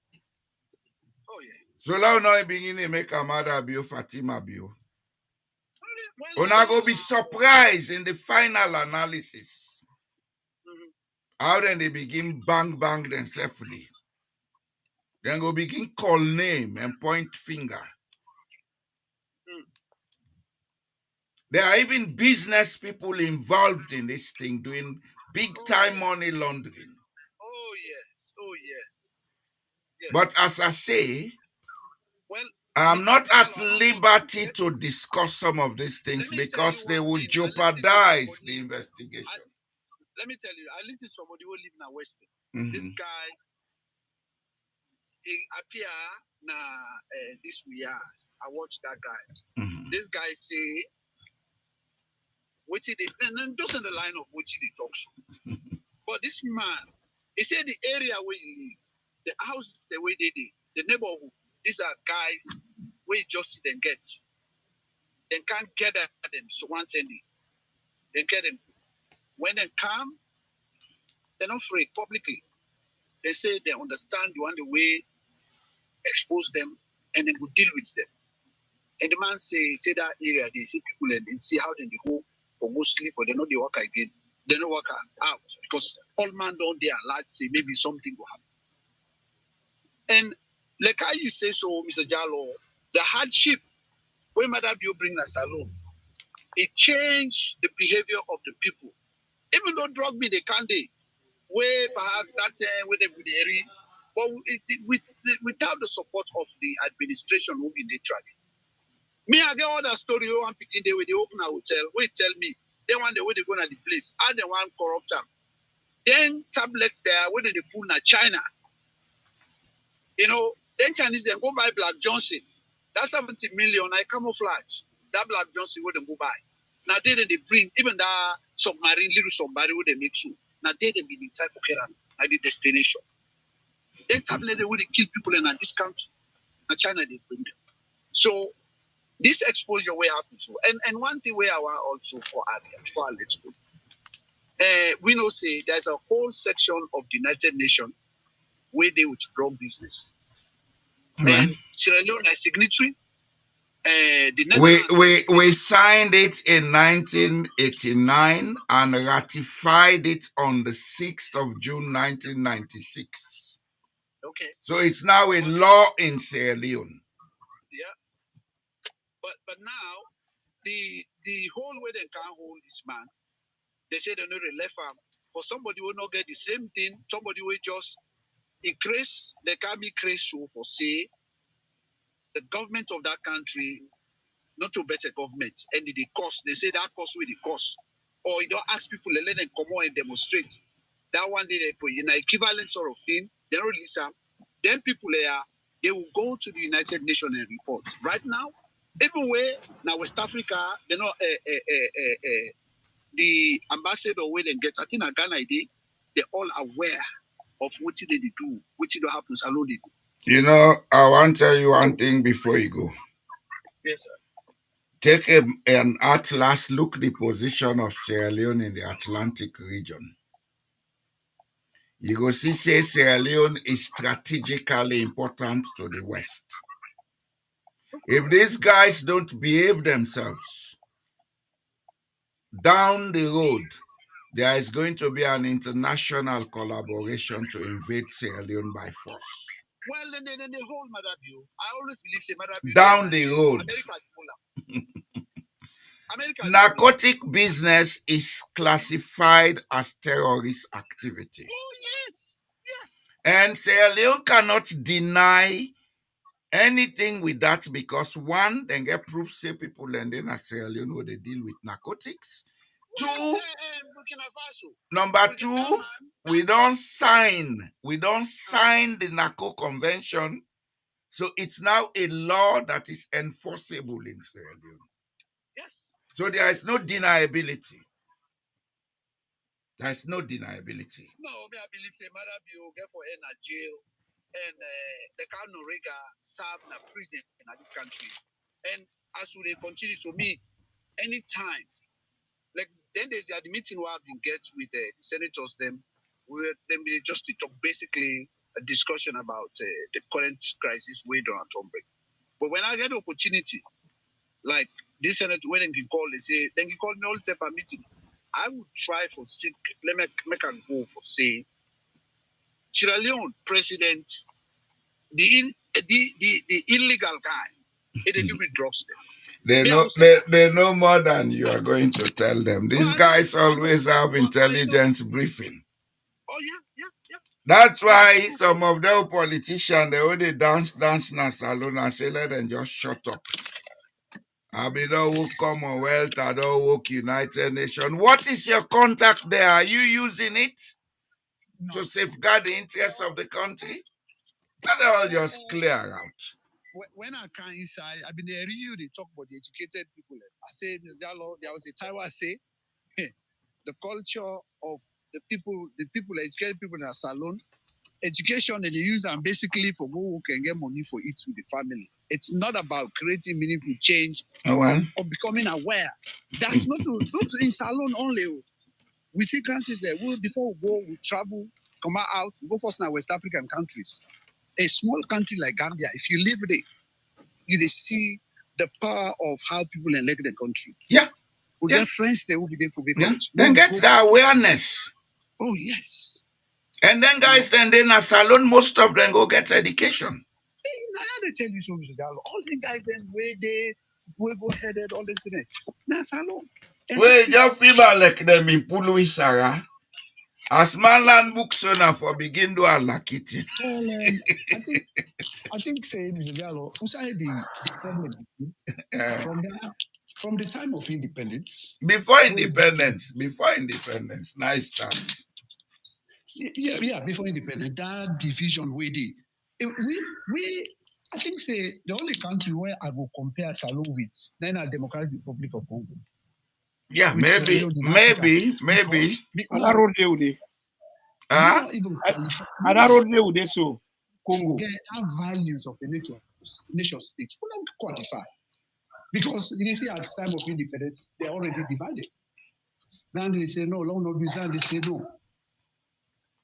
Oh yeah. So now no begin to make a mother bio Fatima bio. Una go be surprised in the final analysis. How then they begin bang themselves. Then go begin call name and point finger. There are even business people involved in this thing doing big time money laundering. Oh yes. But as I say, I'm not at liberty to discuss some of these things because they will jeopardize the investigation. Let me tell you, I listen to somebody who live in a Western. This guy, he appear this week. I watched that guy. This guy say, and just in the line of what he talks. But this man, he said the area where you live, the house the way they did, the neighborhood, these are guys where you just see them get. They can't get at them, so once any. They get them. When they come, they're not afraid publicly. They say they understand you want the way, expose them, and then we deal with them. And the man say that area, they see people and they see how they go for go sleep, but they know they work again. They don't work out because all man don't they alert say maybe something will happen. And like how you say so, Mr. Jallo, the hardship when Mother Bio bring a salon, it changed the behavior of the people. Even though drug me they can't they, where perhaps that where they would area, but without the support of the administration who be neutrally. Me, I get all that story I'm picking there where they open a hotel, where tell me they want the way they go to the place, how they want corrupt them. Then tablets there, where they pull na China. Then Chinese then go buy Black Johnson. That's 70 million, I camouflage. That Black Johnson where they go buy. Now they bring even that submarine, little submarine where they make so. Now they be the type of care at the destination. Then tablet they will kill people in this country. Now China they bring them. So this exposure will happen. So and one thing where I want also for let's go. We know say there's a whole section of the United Nations where they would drug business. And Sierra Leone is signatory. We signed it in 1989 and ratified it on the 6th of June 1996. Okay. So it's now a law in Sierra Leone. Yeah. But now the whole way they can't hold this man, they say they know the left arm. For somebody who not get the same thing, somebody will just increase, they can be crazy for say the government of that country not to better government and the cost. They say that cost with the cost. Or you don't ask people to let them come out and demonstrate. That one day for an equivalent sort of thing, they don't release them. Then people they will go to the United Nations and report. Right now, everywhere now West Africa, they know the ambassador will and get. I think Ghana they they're all aware of what they do, what they happen to Salon they do. You know, I want to tell you one thing before you go. Yes, sir. Take an atlas, look the position of Sierra Leone in the Atlantic region. You go see say Sierra Leone is strategically important to the West. If these guys don't behave themselves, down the road, there is going to be an international collaboration to invade Sierra Leone by force. Well, then the whole Madabio, I always believe say Madabio Down the road. America Narcotic business is classified as terrorist activity. Oh, yes. Yes. And Sierra Leone cannot deny anything with that because one, they get proof say people and then at Sierra Leone where they deal with narcotics. Two, Burkina Faso. number two, we don't sign the Narco Convention. So it's now a law that is enforceable in Sierra Leone. Yes. So there is no deniability. There is no deniability. No, I believe say Madabio get for in a jail and the Kano Rega serve in a prison in this country. And as we continue, so me, anytime, like then there's the meeting where I've been get with the senators, them just to talk basically a discussion about the current crisis with Donald Trump. But when I get the opportunity, like this senator, when they call, they say, then he call me all the time for meeting. I would try for sick, let me make a go for say, Sierra Leone president, the illegal guy, they do with drugs. They know more than you are going to tell them. These guys always have intelligence briefing. Oh yeah. That's why some of them politicians, they only dance na salon and say, let them just shut up. I be don't work Commonwealth, I don't work United Nations. What is your contact there? Are you using it to safeguard the interests of the country? Let it all just clear out. When I come inside, I've been there, they talk about the educated people. I say, there was a time where I say, the culture of the people, educated people in a salon, education, and they use them basically for who can get money for it with the family. It's not about creating meaningful change or becoming aware. That's not in salon only. We see countries that before we go, we travel, come out, we go first in West African countries. A small country like Gambia, if you live there, you see the power of how people elect the country. Yeah. With their friends, they will be there for big college. Then get the awareness. Oh, yes. And then guys, then a salon, most of them go get education. They tell you so, Mr. Diallo. All the guys then where they go headed all the internet. Now salon. Wait, just feel like them in Pulu Sarah. As man land books on for begin to unlock it. I think say Mr. Diallo, inside the problem from the time of independence. Before independence, nice start. Yeah, before independence, that division we did. We I think say the only country where I will compare Salon with then a Democratic Republic of Congo. Yeah, maybe. Another road there, another road there, so Congo. Have values of the nation state. We don't quantify because you see at the time of independence they're already divided. Then they say no, long no, then they say no.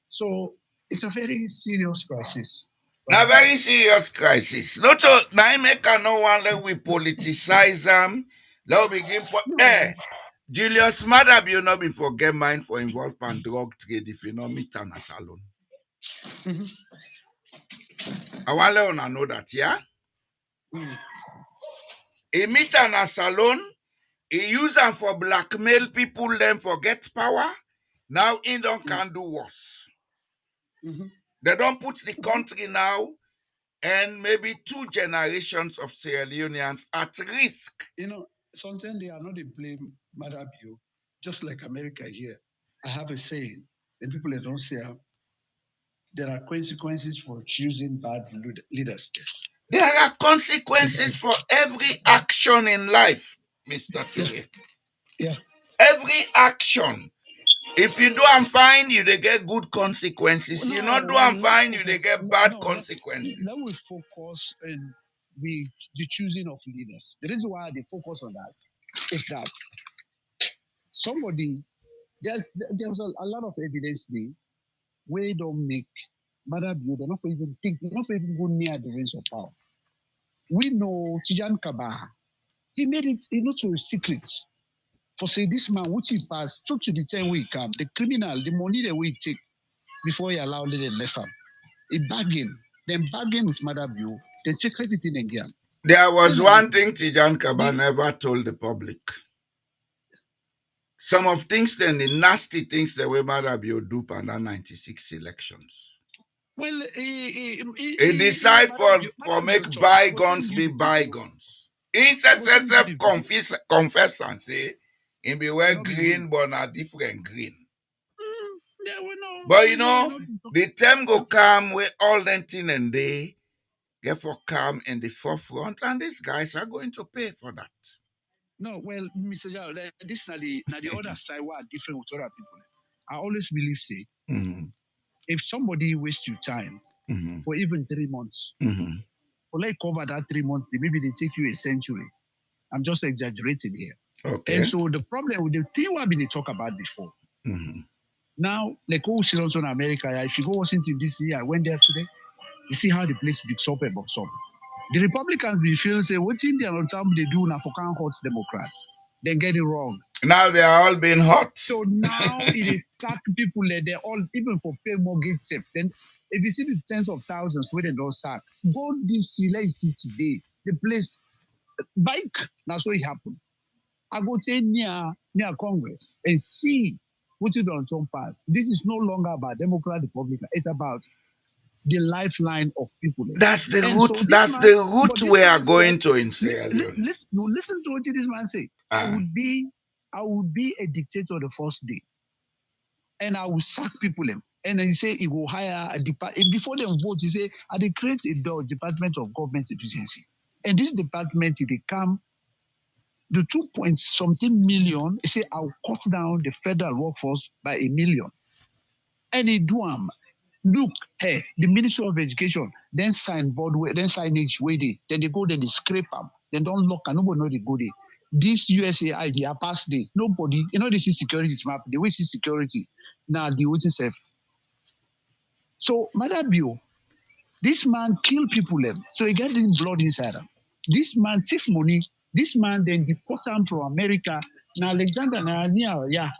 So it's a very serious crisis. A very serious crisis. Not so now make no one let we politicize them. Let we begin Julius Madab, you not be forget mine for involved in drug trade if you not meet an salon. I want to know that, yeah? He meet an salon, he use them for blackmail people, them for get power. Now he can do worse. They don't put the country now and maybe 2 generations of Sierra Leoneans at risk. You know, sometimes they are not to blame Madabio, just like America here. I have a saying, the people that don't say there are consequences for choosing bad leaders. There are consequences for every action in life, Mr. Ture. Yeah. Every action. If you do and fine, you they get good consequences. You not do and fine, you they get bad consequences. Let me focus on the choosing of leaders. The reason why they focus on that is that somebody there's a lot of evidence there where they don't make Mother Bio, they're not even think, they're not even go near the reins of power. We know Tijan Kabaha. He made it not a secret. For say this man, which he passed, took to the time we come, the criminal, the money that we take before he allowed it and left him. He bargain, then bargain with Mother Bio, then take everything again. There was one thing Tijan Kaba never told the public. Some of things then, the nasty things that we Mother Bio do under 96 elections. Well, he decide for make bygones be bygones. He self confess and say, he be wear green, but not different green. But you know, the time go come where all that thing and they get for come in the forefront, and these guys are going to pay for that. No, well, Mr. Jao, this is the other side where different with other people. I always believe, say, if somebody wastes your time for even 3 months, for like cover that 3 months, maybe they take you a century. I'm just exaggerating here. Okay. And so the problem with the thing what we talk about before. Now, like go Sierra in America, if you go Washington DC, I went there today. You see how the place picks up and box up. The Republicans will feel say what in their time they do now for can't hurt Democrats. They get it wrong. Now they are all being hot. So now it is sack people that they all even for pay mortgage safe. Then if you see the tens of thousands where they don't sack, go this let's see today. The place bike, that's what it happened. I go to near Congress and see what you don't pass. This is no longer about Democrat, Republican. It's about the lifeline of people. That's the route. So that's the route we are going to in Sierra Leone. Listen to what this man say. I would be a dictator the first day, and I will sack people. And then he say he will hire a department before they vote. He say I will create a Department of Government Efficiency, and this department if they come. The 2 point something million, he say I'll cut down the federal workforce by 1 million. And he do look, hey, the Ministry of Education, then sign board way, then signage way they, then they go, then they scrape them, then don't lock and nobody know they go there. This USAID are past day. Nobody, this is security map, the way see security. Now the waiting safe. So Mother Bio, this man kill people them. So he get this blood inside him. This man thief money. This man then deport him from America. Now Alexander yeah.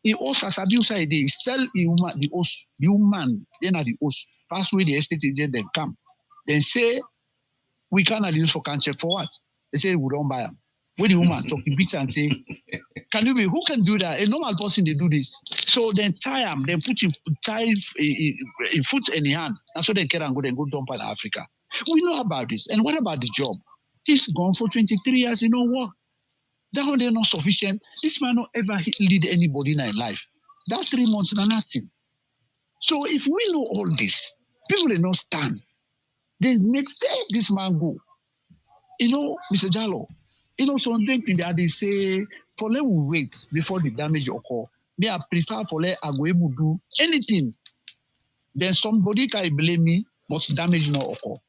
He also as abuse side they sell the woman, then at the host. Pass with the estate agent, then come. Then say we cannot use for can check for what? They say we don't buy them. When the woman talk, he beat and say, can you be who can do that? A normal person they do this. So then tie him, then put him tie in foot and in hand. And so they can go then go dump in Africa. We know about this. And what about the job? He's gone for 23 years, what? That one they're not sufficient. This man not ever lead anybody in their life. That 3 months, nothing. So if we know all this, people will not stand. They make this man go. Mr. Jallo, something that they say, for let we wait before the damage occur. They are prefer for let I go able to do anything. Then somebody can blame me, but damage not occur.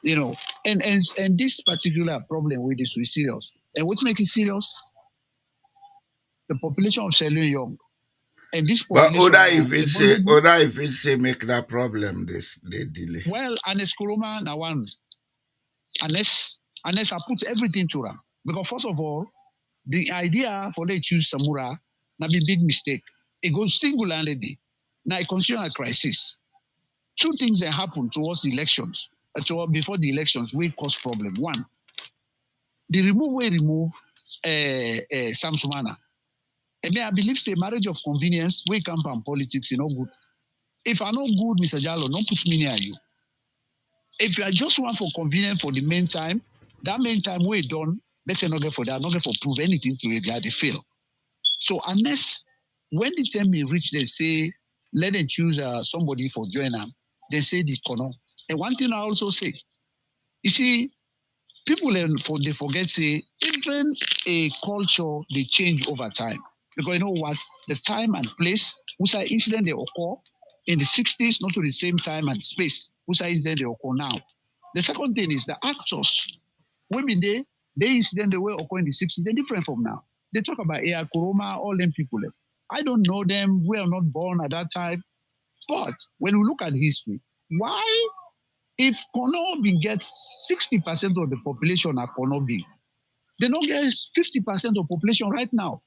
And this particular problem with this is serious. And what make it serious? The population of Sierra Leone young. And this population. But if it say make that problem they delay. Well, Anes Kuroma now one. Unless I put everything to them. Because first of all, the idea for they choose Samura now be big mistake. It goes singularly. Now it consider a crisis. Two things that happen towards the elections. Before the elections, we cause problem. One, the remove Sam Sumana. I believe the marriage of convenience, we come from politics, good. If I not good, Mr. Jallo, don't put me near you. If you are just one for convenience for the meantime, that meantime we done, better not get for that, not get for prove anything to it, they fail. So unless when the time we reach, they say, let them choose somebody for join them, they say the corner. And one thing I also say, you see, people they forget say even a culture they change over time. Because you know what? The time and place, which incident they occur in the 60s, not to the same time and space, which incident they occur now. The second thing is the actors. Women, they incident the way occur in the 60s, they're different from now. They talk about Air Kuroma, all them people. I don't know them. We are not born at that time. But when we look at history, why, if Konobin gets 60% of the population are Konobin, they don't get 50% of population right now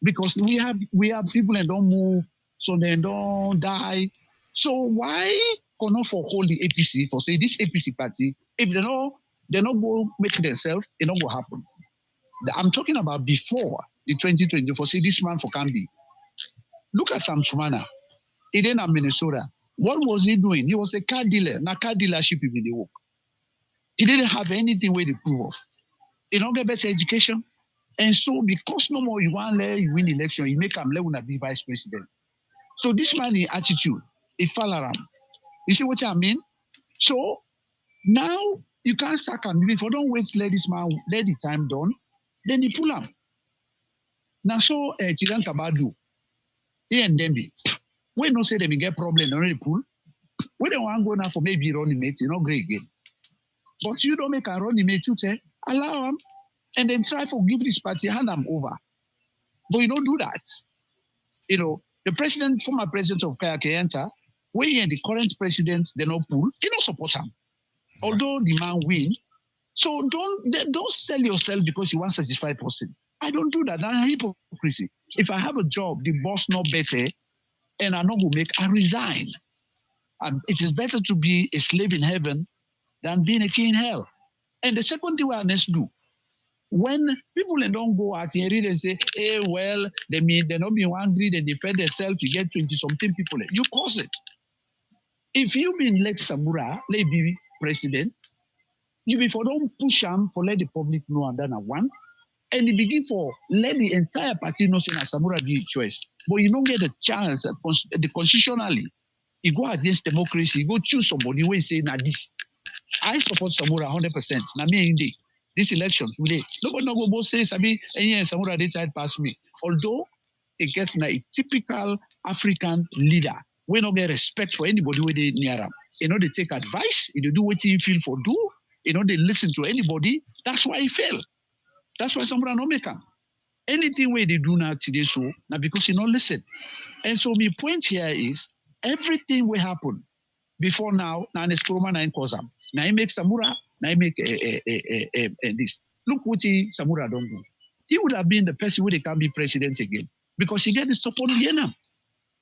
because we have people that don't move, so they don't die. So why cannot for hold the APC for say this APC party if they not go make themselves, it not go happen. I'm talking about before the 2024. Say this man for Kambi. Look at Sam Sumana. He didn't have Minnesota. What was he doing? He was a car dealer. Now car dealership in the work. He didn't have anything where to prove of. He don't get better education. And so because no more you want to you win election, you make him let be vice president. So this man in attitude, he fall around. You see what I mean? So now you can't sack him. If you don't wait, let this man let the time done, then you pull him. Now so Chiran Kabadu, he and Dembi. We no say they will get problem, they only pull. We don't want to go now for maybe running mate, you know, great again. But you don't make a running mate, you say, allow him, and then try to give this party, hand them over. But you don't do that. You know, the president, former president of Kaya Kayenta, when he and the current president, they don't pull, he don't support him. Although the man win. So don't sell yourself because you want to satisfy a person. I don't do that. That's hypocrisy. If I have a job, the boss not better, and I not go make, I resign. And it is better to be a slave in heaven than being a king in hell. And the second thing we must do, when people don't go out and read and say, hey, well, they not being angry, they defend themselves, you get 20-something people. You cause it. If you been let Samura, let be president, you before don't push him for let the public know and then a one. And you begin for let the entire party know saying Samura be a choice. But you don't get a chance the constitutionally. You go against democracy, you go choose somebody who say now this. I support Samura 100%. Now me in this election today. Nobody no go both say Sabi and Samura they tried pass me. Although it gets a typical African leader. We don't get respect for anybody where they near them. You know, they take advice, they do what you feel for do, you know, they listen to anybody. That's why he fail. That's why Samura no make them. Anything where they do now today so now because you don't listen. And so my point here is everything will happen before now, now it's Kuroma na cause them. Now he make Samura, now he make this. Look what Samura don't do. He would have been the person who they can be president again because he get the support again.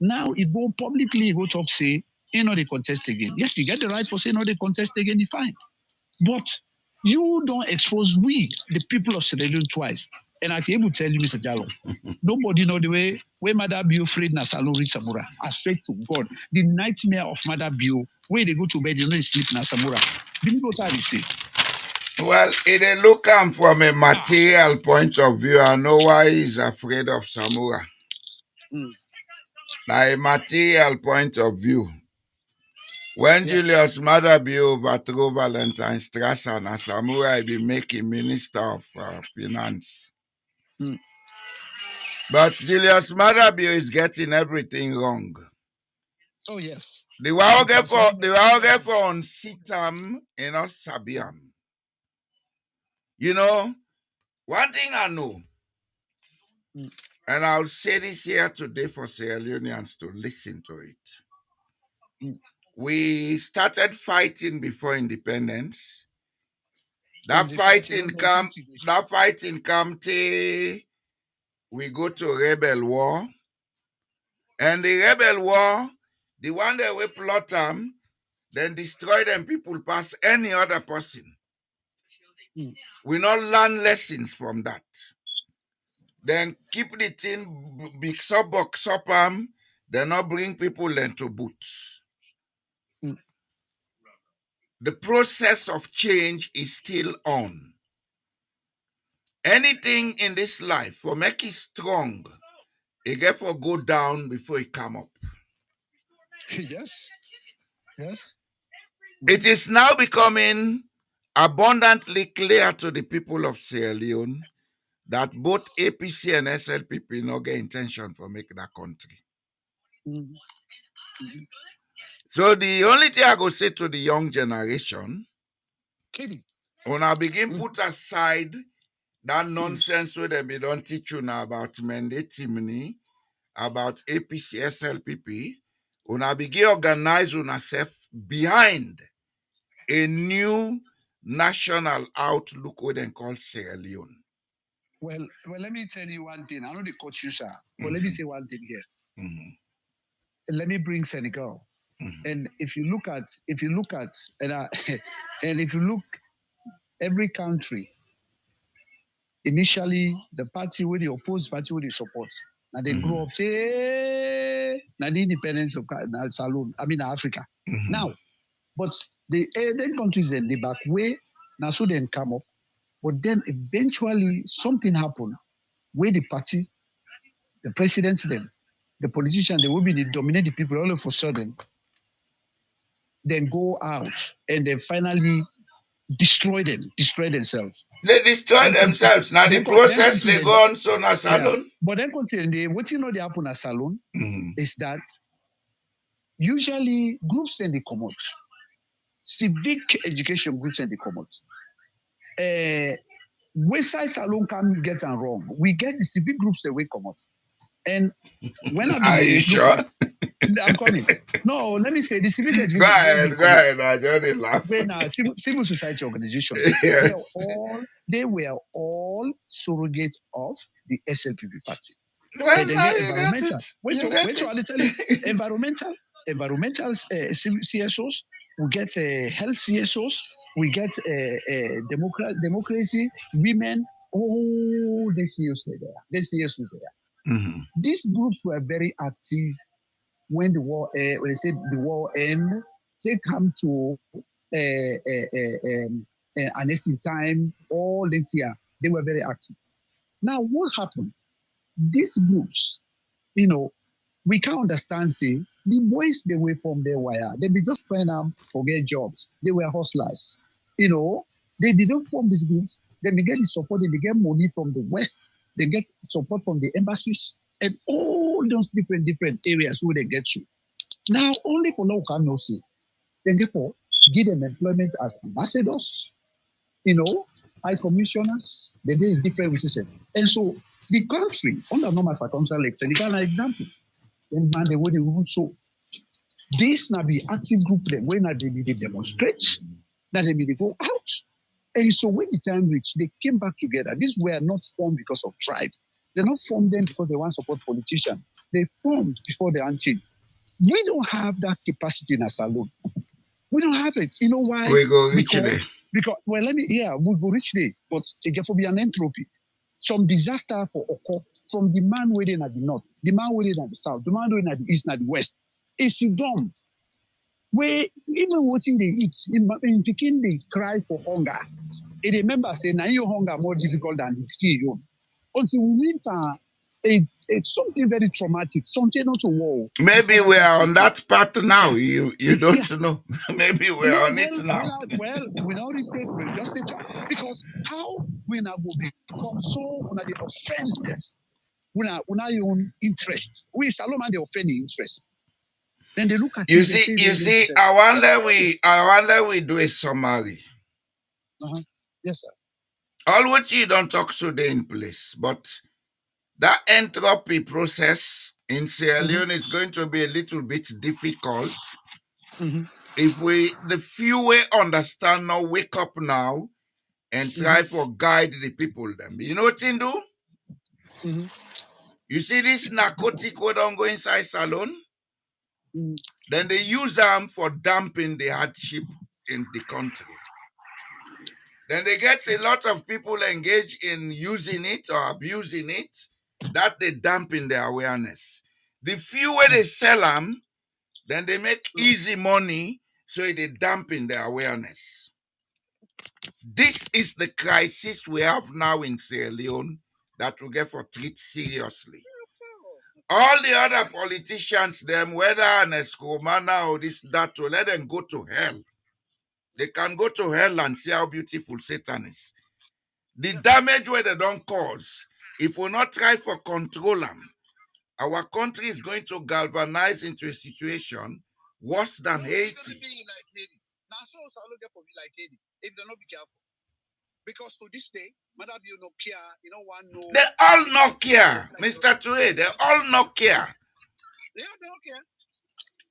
Now he go publicly, he go talk say, you know they contest again. Yes, you get the right for saying no they contest again, he fine. But you don't expose we, the people of Sierra Leone twice. And I can able to tell you, Mr. Jallo, nobody know the way Mother Bio afraid na Salori Samura. I swear to God, the nightmare of Mother Bio, where they go to bed, they don't sleep na Samura. Believe what I say. Well, if they look from a material point of view, I know why he's afraid of Samura. Like a material point of view. When Julius Maadabi overthrew Valentine Strasser and Samura be making Minister of Finance. But Julius Maadabi is getting everything wrong. Oh, yes. The Wauge for on Sitam and not Sabiam. You know, one thing I know, and I'll say this here today for Sierra Leoneans to listen to it. We started fighting before independence. That fighting come till we go to rebel war. And the rebel war, the one that we plot them, then destroy them people pass any other person. We not learn lessons from that. Then keep the thing big sub then not bring people into boots. The process of change is still on. Anything in this life for make it strong, it get for go down before it come up. Yes. Yes. It is now becoming abundantly clear to the people of Sierra Leone that both APC and SLPP no get intention for make that country. Mhm. So the only thing I go say to the young generation, Kidding. when I begin put aside that nonsense where they don't teach you now about mandate about APC, SLPP, when I begin organize yourself behind a new national outlook what they call Sierra Leone. Well, let me tell you one thing. I know the coach you, sir, but let me say one thing here. Mhm. Let me bring Senegal. And if you look at, and if you look every country, initially the party with the opposed party with the support, and they grow up say, now the independence of Saloon, Africa. Now, but the then countries in the back way, now so then come up, but then eventually something happened where the party, the presidents, then the politicians, they will be the dominate the people all of a sudden, then go out and then finally destroy themselves. They destroy themselves. Now the process they go on so na salon. But then continue. What you know they happen at salon is that usually groups then they come out. Civic education groups then they come out. Westside salon can get and wrong. We get the civic groups that we come out. And when Are you sure? I'm coming. No, let me say the civic education. Go ahead. I just laugh. When civil society organization, yes. they were all surrogates of the SLPP party. Well, And they get environmental. Environmental CSOs. We get health CSOs. We get democracy, women. All the CSOs there. These groups were very active when the war, when they said the war end. They come to annexing time, all this year, they were very active. Now, what happened? These groups, we can't understand, see, the boys they were from their wire, they be just trying to forget jobs. They were hustlers. They didn't form these groups. They get the support, they get money from the West, they get support from the embassies, and all those different areas where they get you. Now, only for local no see. Then therefore, give them employment as ambassadors, high commissioners, they did different wishes. And so the country, under normal circumstances, like Senegal, an example, then man, they would even so. This now be active group, then when they demonstrate, now they go out. And so when the time reached, they came back together. These were not formed because of tribe. They're not formed then because they want to support politicians. They formed before they unchanged. We don't have that capacity in a salon. We don't have it. You know why? We go reach there. Because we go reach there, but it can be an entropy. Some disaster for occur from the man waiting at the north, the man waiting at the south, the man waiting at the east and the west. It's dumb. Where even watching they eat, in Peking they cry for hunger. They remember saying, now your hunger more difficult than the tea. Until we meet it's something very traumatic, something not a war. Maybe we are on that path now. You don't know. Maybe we are on it now. Well, we don't restate, we just because how we now go become so on the offense, we now your own interest. We Salomon the offending interest. Then they look at you see. I wonder we do a summary. Yes, sir. All what you don't talk so they in place, but that entropy process in Sierra Leone is going to be a little bit difficult if the few we understand now, wake up now and try for guide the people them. You know what they do? You see this narcotic we don't go inside salon? Then they use them for damping the hardship in the country. Then they get a lot of people engaged in using it or abusing it, that they dampen their awareness. The few way they sell them, then they make easy money, so they dampen their awareness. This is the crisis we have now in Sierra Leone that we get for treat seriously. All the other politicians, them, whether an Escomana or this, that, to let them go to hell. They can go to hell and see how beautiful Satan is. The damage where they don't cause, if we not try for control them, our country is going to galvanize into a situation worse than No, it's Haiti. gonna be like Haiti. Now, so I'll look for me like Haiti if they not be careful. Because to this day, Madam, you know, care, you know, one no. They all not care, Mr. Tue. They all not care. Yeah, they don't care.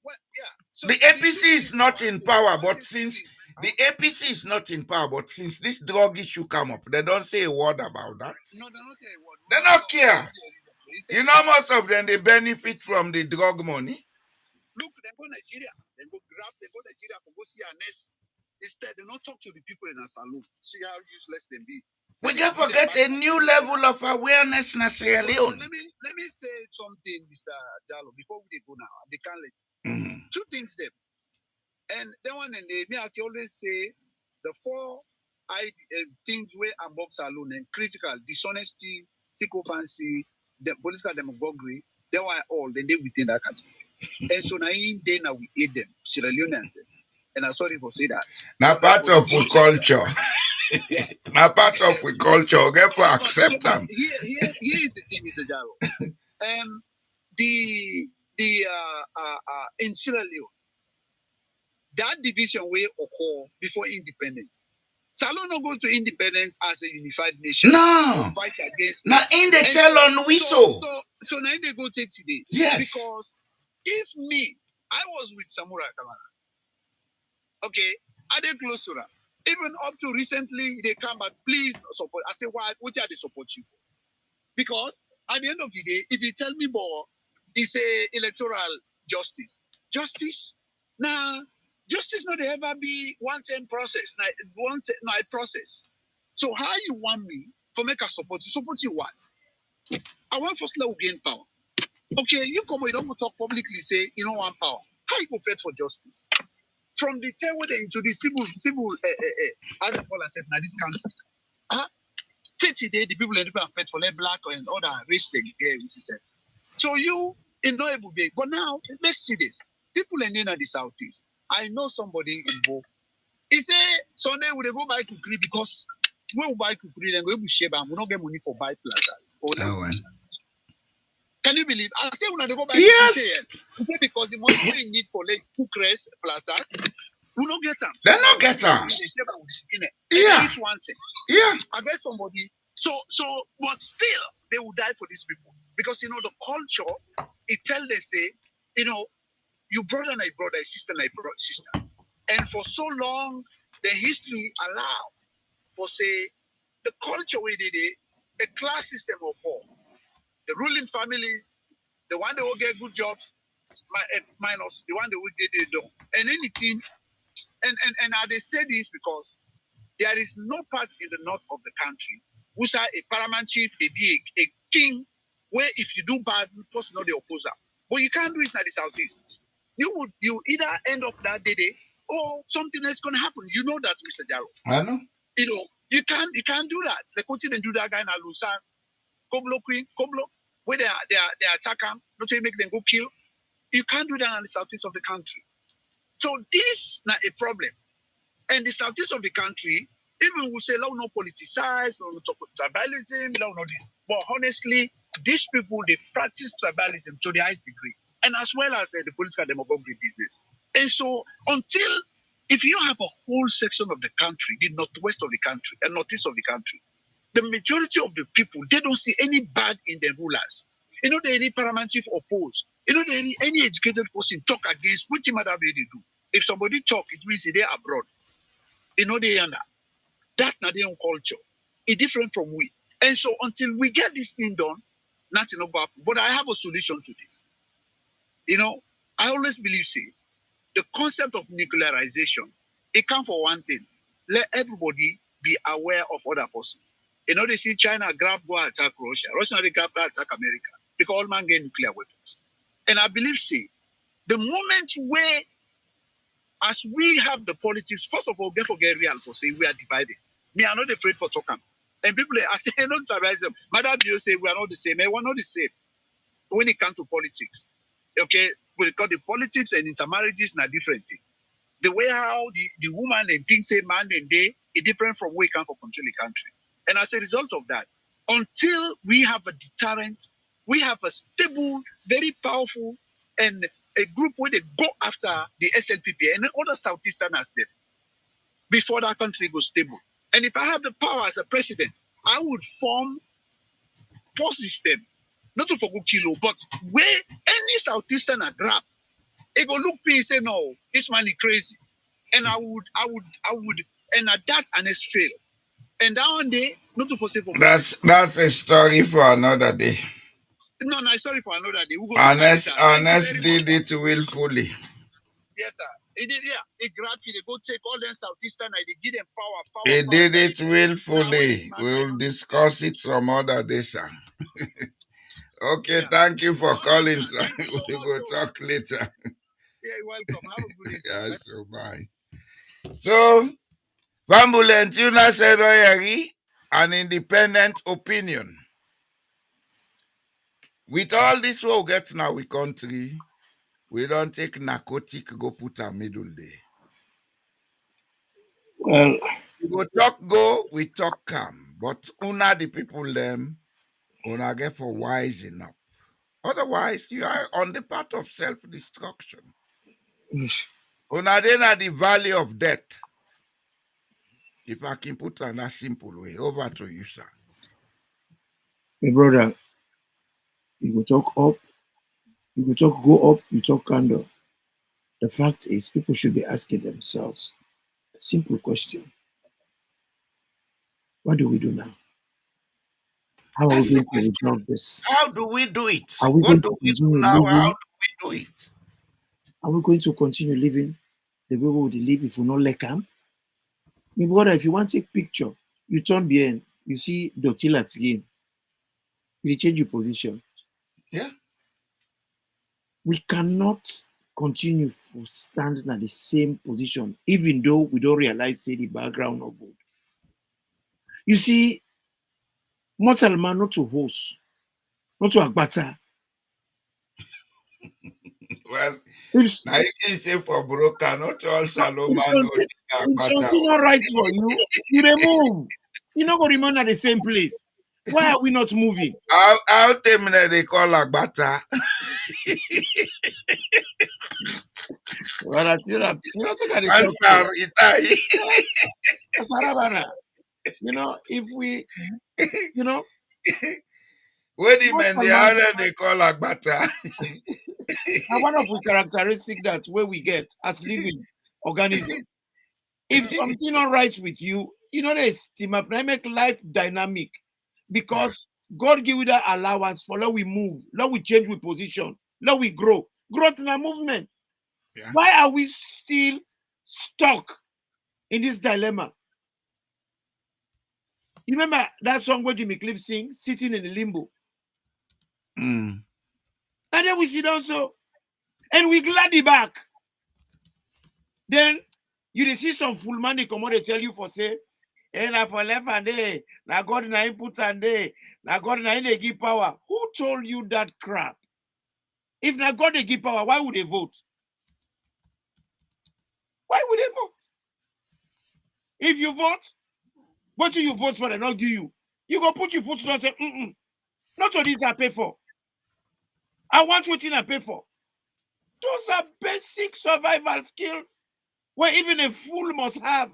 Well, yeah. So The APC is not in power, but since the huh? APC is not in power, but since this drug issue come up, they don't say a word about that. No, they don't say a word. They don't care. You know, most of them they benefit from the drug money. Look, they go Nigeria, they go Nigeria for go see a nurse. Instead, they not talk to the people in a saloon. See how useless they be. We can forget a new level of awareness in Sierra Leone. Let me say something, Mr. Jallo, before we go now. They can't let two things them. And then one and they me I can always say the four things where among saloon and critical dishonesty, sycophancy, the political demagoguery, they were all then they within that category. And so now in day now we aid them, Sierra Leoneans. And I'm sorry for say that. Now part of our culture. Now part of our culture. Therefore accept them. Here is the thing, Mr. Jaro. In Sierra Leone, that division will occur before independence. Salon not go to independence as a unified nation. No. Fight against. Now in the tell on whistle. So now they go take today. Yes. Because if me, I was with Samurai Kamara. Okay, are they close to that? Even up to recently, they come back, please support. I say, why? What are they support you for? Because at the end of the day, if you tell me more, it's a electoral justice. Justice? Nah, justice not ever be one-time process, not process. So how you want me to make a support? Support you what? I want first let gain power. Okay, you come, you don't talk publicly, say you don't want power. How you go fight for justice? From the time when they introduce civil, how they call ourselves now this country. 30 days, the people are fight for their black and other race they get, which is said. So you in no able be. But now let's see this. People in the southeast. I know somebody in Bo. He say Sunday we go buy kukuri because we will buy kukuri and we will share and we don't get money for buy plazas. Can you believe? I say when they go buy yes. Kukuri, because the money we need for like cookers plazas, we don't get them. They don't get them. Yeah. It's one thing. Yeah. I get somebody. So, but still, they will die for these people because you know the culture. It tell they say, you know, you brother and I brother, sister and I brother, sister, and for so long, the history allow for say the culture we did it, a class system of poor, the ruling families, the one that will get good jobs, minus the one that will get it done, and anything, and they say this because there is no part in the north of the country who's a paramount chief, they be a king, where if you do bad, person not the opposer. But you can't do it in the southeast. You either end up that day or something else gonna happen. You know that, Mr. Jaro. I know. You know, you can't do that. They continue to do that guy in Alusan, Koblo, where they attack him, not to make them go kill. You can't do that in the southeast of the country. So this is not a problem. And the southeast of the country, even we say, no politicize, no tribalism, no this. But honestly, these people, they practice tribalism to the highest degree. And as well as the political demagoguery business. And so until, if you have a whole section of the country, the northwest of the country and northeast of the country, the majority of the people, they don't see any bad in the rulers. You know, they any paramount chief oppose. You know, they any educated person talk against what matter they do. If somebody talk, it means they're abroad. You know, they under that not their own culture. It's different from we. And so until we get this thing done, nothing will happen. But I have a solution to this. You know, I always believe, see, the concept of nuclearization, it comes for one thing. Let everybody be aware of other person. You know, they see China grab go attack Russia. Russia they grab go attack America because all man get nuclear weapons. And I believe, see, the moment where as we have the politics, first of all, don't forget real for saying we are divided. Me, I'm not afraid for talking. And people I say, don't surprise them. Madam, you say we are not the same. We're not the same when it comes to politics. Okay, because the politics and intermarriages are different thing. The way how the woman and things say man and they is different from where it comes for control the country. And as a result of that, until we have a deterrent, we have a stable, very powerful, and a group where they go after the SLPP and other Southeasterners them before that country goes stable. And if I have the power as a president, I would form forces them, not to forgo kilo, but where any Southeasterner grab, it go look me and say, no, this man is crazy. And I would, and at that and it's fail. And that one day, not to forsake for That's a story for another day. No, sorry for another day. Honest did it willfully. Yes, sir. He did, yeah. He grabbed it. They go take all them Southeastern and they give them power. He did it willfully. We'll discuss it some other day, sir. Okay, yeah. Thank you for calling, sir. We will talk later. Yeah, you're welcome. Have a good day, sir. Yeah, so bye. So, Vambulent, you now said an independent opinion. With all this we'll get now we country, we don't take narcotic, go put a middle day. Well, we talk calm, but una the people them, una get for wising up. Otherwise, you are on the path of self-destruction. Una then at the valley of death. If I can put it in a simple way, over to you, sir. My brother, you go talk up, you go talk go up, you talk candle. The fact is, people should be asking themselves a simple question. What do we do now? How are we going to resolve this? How do we do it? What do we do now? How do we do it? Are we going to continue living the way we would live if we not let them? My brother, if you want to take a picture, you turn behind, you see Dotilat again. You change your position. Yeah. We cannot continue for standing at the same position, even though we don't realize say the background not good. You see, mortal man not to host, not to agbata. Well, now you can say for broker, not all Saloma something not right for you. You remove. You're not going to remain at the same place. Why are we not moving? How they call Agbata? Well, you know, if we, you know, what do you mean the other they call Agbata? And one of the characteristics that where we get as living organism. If something not right with you, you know, there's team up, make life dynamic because God give you that allowance for let we move, let we change we position, let we grow. Growth in a movement. Yeah. Why are we still stuck in this dilemma? You remember that song where Jimmy Cliff sings, Sitting in the Limbo? Mm. And then we sit also, and we gladly back. Then you see some full man they come out, they tell you for say, hey, na for left and day, na God na input and day, na God na they give power. Who told you that crap? If na God they give power, why would they vote? Why would they vote? If you vote, what do you vote for? They not give you. You go put your foot down and say, not all these I pay for. I want what I pay for. Those are basic survival skills where even a fool must have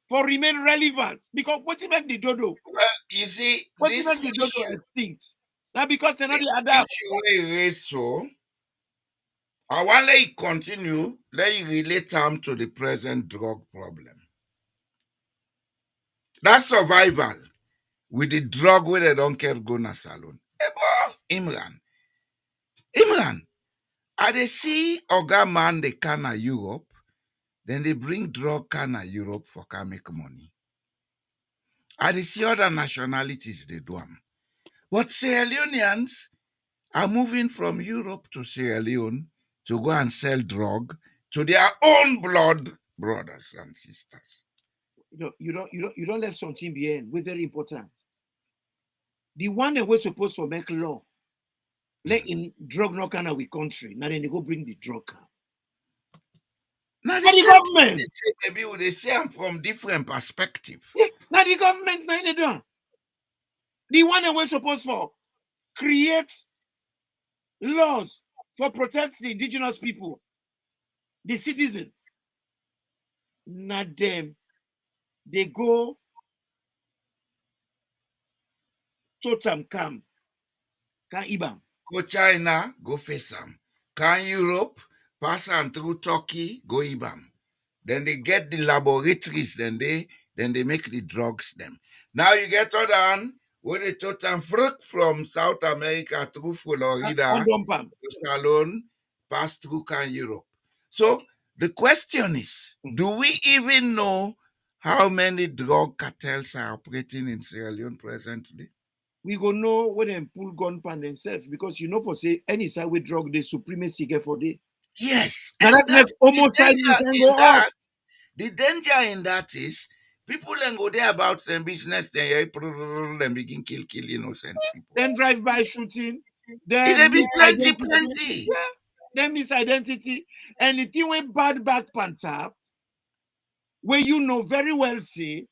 for remain relevant. Because what you make the dodo? Well, you see, what you make the dodo extinct? Now because they're not the adapt. So I want to let you continue. Let you relate them to the present drug problem. That's survival with the drug where they don't care go na salon. Imran, I they see Oga man they can na Europe, then they bring drug can na Europe for can make money. I they see other nationalities they do them. But Sierra Leoneans are moving from Europe to Sierra Leone to go and sell drug to their own blood brothers and sisters. You don't let something behind. We're very important. The one that we're supposed to make law, let in drug no kind of we country. Now then they go bring the drug can. Now the government. Maybe they say I'm from different perspective. Yeah. Now the government's not they done. The one that we're supposed for create laws for protect the indigenous people, the citizens. Not them. They go totem camp. Can Ibam. Go China, go face them. Can Europe pass am through Turkey, go Ibam. Then they get the laboratories, then they make the drugs them. Now you get other one where they totem fruit from South America through Florida to Salone, pass through Can Europe. So the question is, do we even know how many drug cartels are operating in Sierra Leone presently? We go know when they pull gun pan themselves because you know for say any side with drug the supremacy get for day. Yes, Now and that makes almost side can go up. the danger in that is people then go there about their business, then begin kill innocent people. Then drive by shooting. It Then may be misidentity. plenty. Yeah. Then misidentity. Anything when bad back pan tap, where you know very well say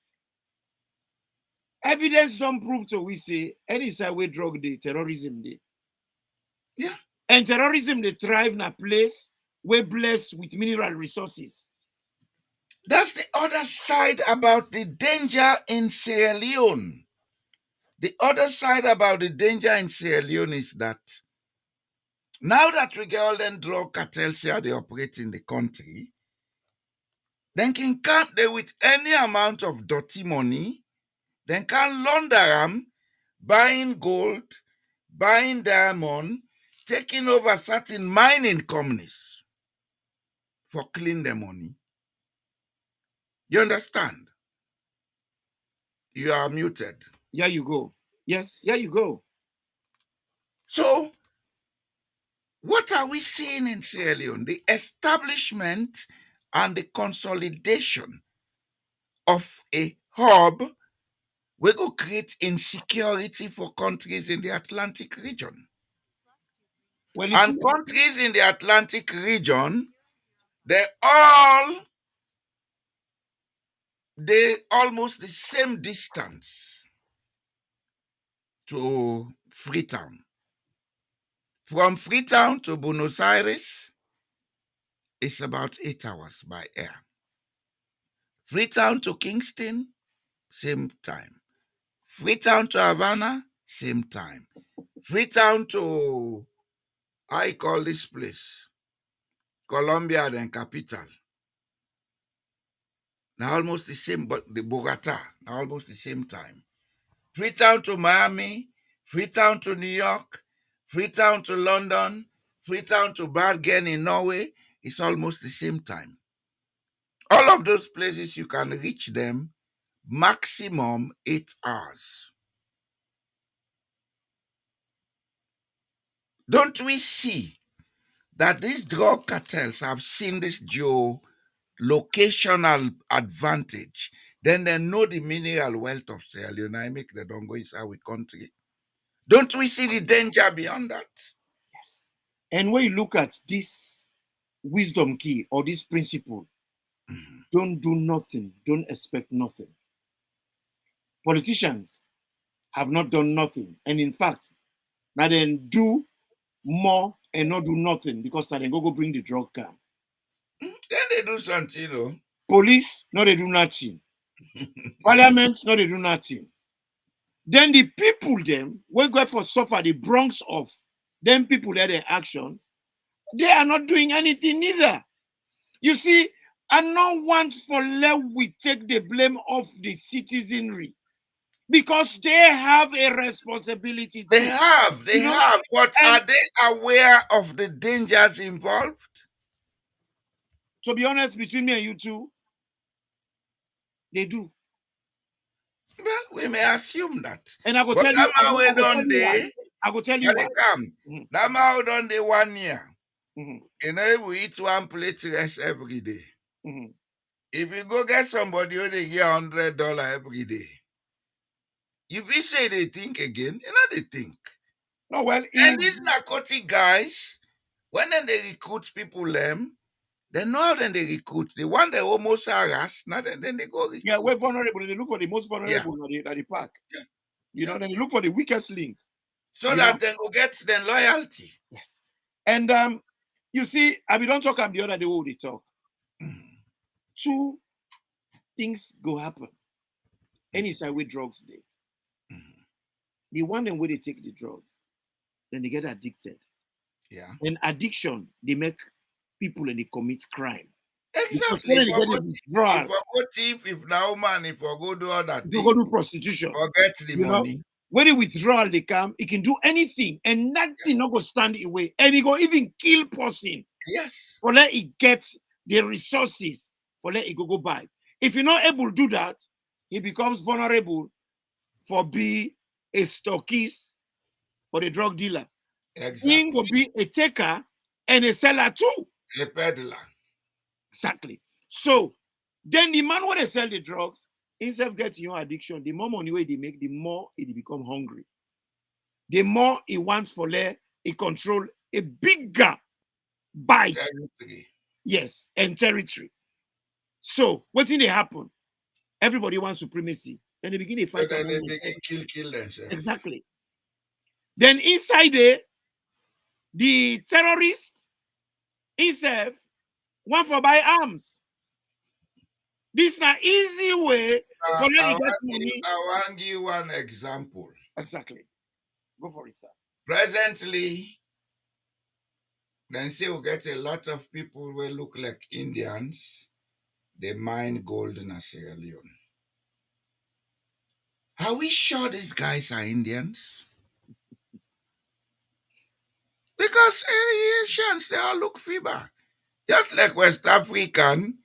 evidence don't prove to we say any side with drug day, terrorism day. Yeah. And terrorism they thrive in a place where blessed with mineral resources. That's the other side about the danger in Sierra Leone. The other side about the danger in Sierra Leone is that now that we get all them drug cartels here, they operate in the country, then can come there with any amount of dirty money, then can launder them, buying gold, buying diamond, taking over certain mining companies for clean the money. You understand? You are muted. Here you go. Yes, here you go. So, what are we seeing in Sierra Leone? The establishment and the consolidation of a hub we go create insecurity for countries in the Atlantic region. Well, And countries in the Atlantic region, they almost the same distance to Freetown. From Freetown to Buenos Aires, it's about 8 hours by air. Freetown to Kingston, same time. Freetown to Havana, same time. Freetown to, I call this place, Colombia, then capital. Now almost the same, but the Bogota, now almost the same time. Freetown to Miami, Freetown to New York, Freetown to London, Freetown to Bergen in Norway, it's almost the same time. All of those places, you can reach them maximum 8 hours. Don't we see that these drug cartels have seen this geolocational advantage? Then they know the mineral wealth of Sierra Leone. I make they don't go inside our country. Don't we see the danger beyond that? yes. And when you look at this wisdom key or this principle, don't do nothing, don't expect nothing. Politicians have not done nothing. And in fact, now then do more and not do nothing because now they go bring the drug camp. Then they do something, Police, no, they do nothing. Parliament, no, they do nothing. Then the people, them, we go for suffer the Bronx of them people that their actions, they are not doing anything neither. You see, I don't want for let we take the blame of the citizenry because they have a responsibility. They have, but and are they aware of the dangers involved? to be honest, between me and you two, they do. Well, we may assume that. And I go But tell you, that man we I done day, go tell you why. that man we done day 1 year. Mhm. You know, we eat one plate rice every day. Mhm. If you go get somebody who they get $100 every day, if you say they think again, you know they think. No, well, And these narcotic guys, when then they recruit people, then They know how then they recruit. The one they almost harass, now then they go recruit. Yeah, we're vulnerable. They look for the most vulnerable at the park. Yeah. You know, then they look for the weakest link. So you that know? they go get their loyalty. Yes. And you see, I mean, don't talk about the other day what they talk. Two things go happen. Any side with drugs they. The one then where they take the drugs, then they get addicted. Yeah. And addiction, they make people and they commit crime. Exactly. If Now man, if I go do all that you thing, go do prostitution, forget the money. When they withdrawal they come, it can do anything and nothing not go stand in way. And he go even kill person. Yes. For let it get the resources, for let it go buy. If you're not able to do that, he becomes vulnerable for be a stockist for the drug dealer. Exactly. He will be a taker and a seller too. A peddler. Exactly. So then the man when they sell the drugs, instead of getting your addiction, the more money they make, the more he become hungry. The more he wants for let he control a bigger bite. Territory. Yes, and territory. So what thing they happen? Everybody wants supremacy. Then they begin to fight. So then they begin kill themselves. Exactly. Then inside there, the terrorist himself want for buy arms. This is an easy way for them to get money. I want give you one example. Exactly. Go for it, sir. Presently, then say we get a lot of people who look like Indians. They mine gold in Sierra Leone. Are we sure these guys are Indians? Because Asians, they all look feeble. Just like West African,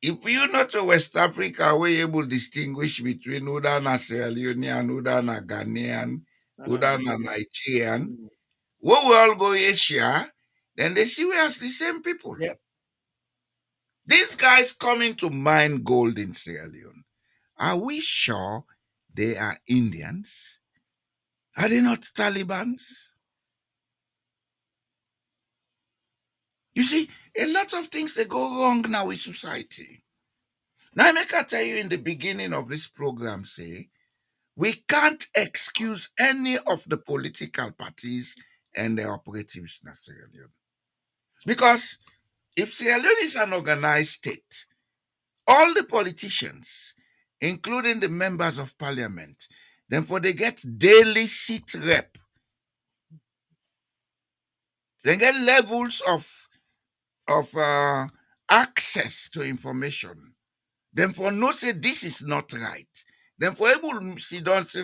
if you not to West Africa, we able to distinguish between Udana Sierra Leonean, Udana Ghanaian, Udana Nigerian. When we all go Asia, then they see we as the same people. Yep. These guys coming to mine gold in Sierra Leone, are we sure they are Indians? Are they not Talibans? You see, a lot of things they go wrong now with society. Now, I make I tell you in the beginning of this program, say, we can't excuse any of the political parties and their operatives in Sierra Leone. Because if Sierra Leone is an organized state, all the politicians, including the members of parliament, then for they get daily seat rep, they get levels of access to information. Then for no say this is not right. Then for able to sit down say,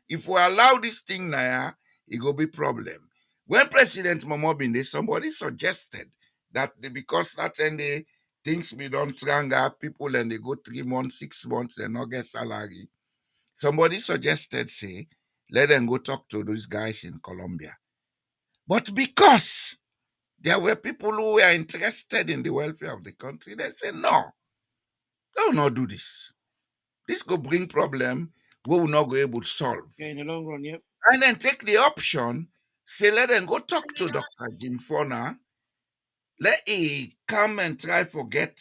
if we allow this thing now, it will be problem. When President Momo bin there, somebody suggested that because that and the things we don't tranga people and they go 3 months, 6 months, they not get salary. Somebody suggested, say, let them go talk to those guys in Colombia. But because there were people who were interested in the welfare of the country, they said, no, they will not do this. This could bring problem we will not go able to solve. Yeah, in the long run, yep. And then take the option, say, let them go talk to Dr. Jim Fona. Let he come and try to get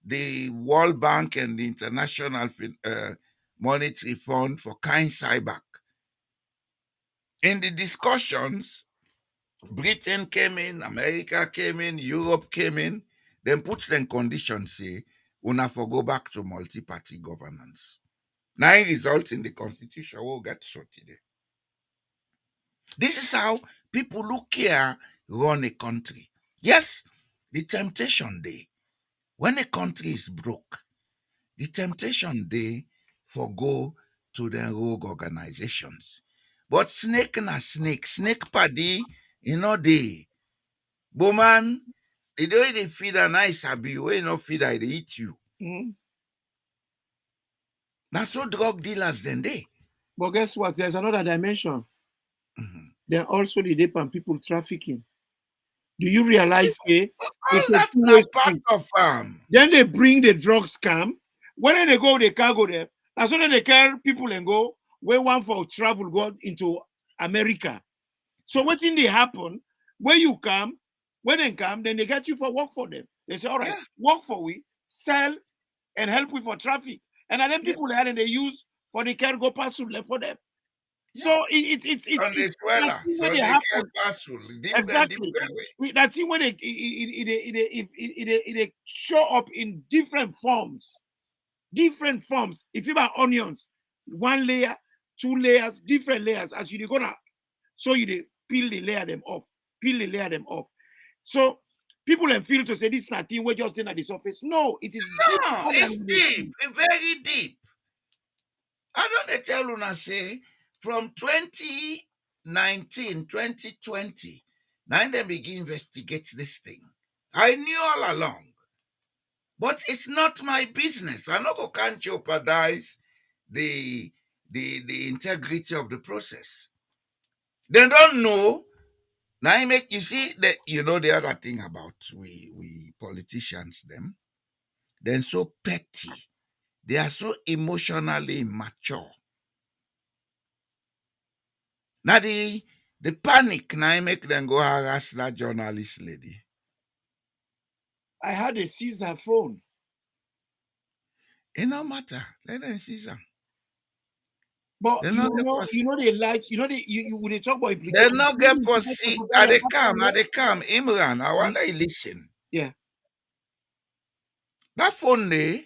the World Bank and the International Monetary Fund for kind back. In the discussions, Britain came in, America came in, Europe came in, then put them conditions, say, una for go back to multi-party governance. Now it results in the constitution we'll get sorted. This is how people who care run a country. Yes, the temptation day. When a country is broke, the temptation day for go to the rogue organizations. But snake na snake paddy, day. Boman, the way they feed a nice abi, way no feed they eat you. That's so drug dealers then they. But guess what? There's another dimension. There are also the depend people trafficking. Do you realize that's not part of Then they bring the drug scam. When they go, they can't go there. That's when they carry people and go where one for travel go into America. So what thing they happen? When you come, when they come, then they get you for work for them. They say, all right, Yeah. work for we, sell, and help we for traffic. And then Yeah. people here and they use for the cargo parcel left for them. Yeah. So it's On the that swella, thing so where they they happen. get parcel Exactly. different way. That thing where it show up in different forms. Different forms. If you buy onions, one layer, two layers, different layers. As you gonna, so you peel the layer them off, peel the layer them off. So people then feel to say this is nothing we're just in at the surface. No, it is No, deeper it's than deep, very deep. I don't tell una say from 2019, 2020, now them begin investigate this thing. I knew all along. But it's not my business. I no can't jeopardize the the integrity of the process. They don't know. Now I make you see that the other thing about we politicians them. They're so petty. They are so emotionally immature. Now the panic now I make them go harass that journalist lady. I had a seize her phone. It no matter. Let them seize her. But They not get for they like, you when they talk about they implications. not get for see. Are they come? Are they come? Imran, I wonder you listen. Yeah. That phone they,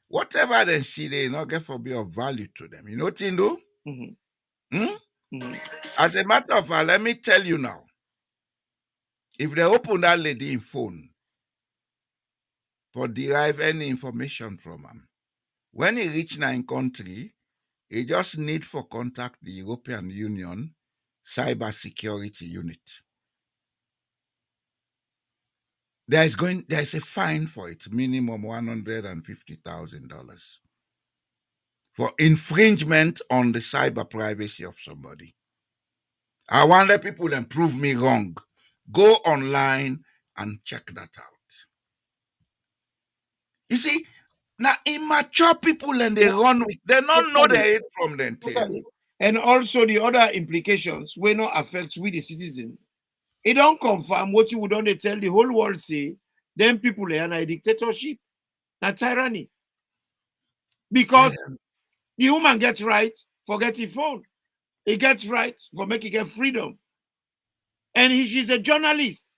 whatever they see, they not get for be of value to them. You know what you do? As a matter of fact, let me tell you now. If they open that lady in phone for derive any information from him, when he reach nine country, he just need for contact the European Union cyber security unit. There's a fine for it, minimum $150,000 for infringement on the cyber privacy of somebody. I want let people then prove me wrong. Go online and check that out. You see, now immature people and they run with, they don't know the hate from them tail. And also the other implications will not affect we the citizen. It don't confirm what you would only tell the whole world say, then people are in a dictatorship, not tyranny. Because the woman gets right for getting phone. He gets right for making get freedom. And she's a journalist.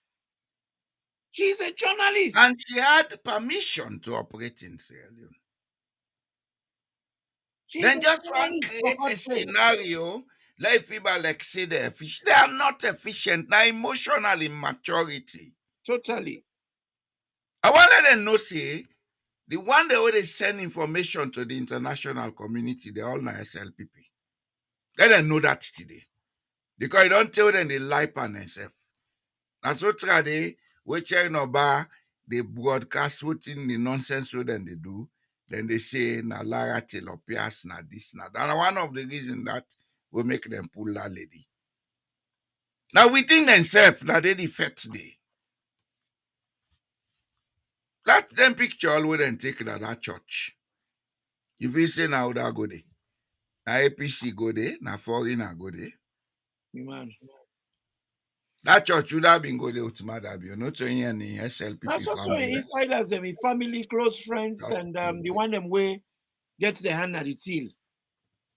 She's a journalist. And she had permission to operate in Sierra Leone. Then just want to create a scenario like people like say they're efficient. They are not efficient. Now emotional immaturity. Totally. I want to let them know, say, the one they always send information to the international community, they all know SLPP. Let them know that today. Because you don't tell them they lie on themselves. That's what they which no bar they broadcast what in the nonsense what then they do. Then they say na Lara Telopias, na this, na that. And one of the reasons that will make them pull that lady. Now within themselves, that they defect day. That them picture always then take that church. If you say now that go there. Na APC go there, na foreigner go there. Man. That church would have been go there with Madabi, not any SLPP That's also family. insiders, them, family, close friends, That's and the one them way gets the hand at the till.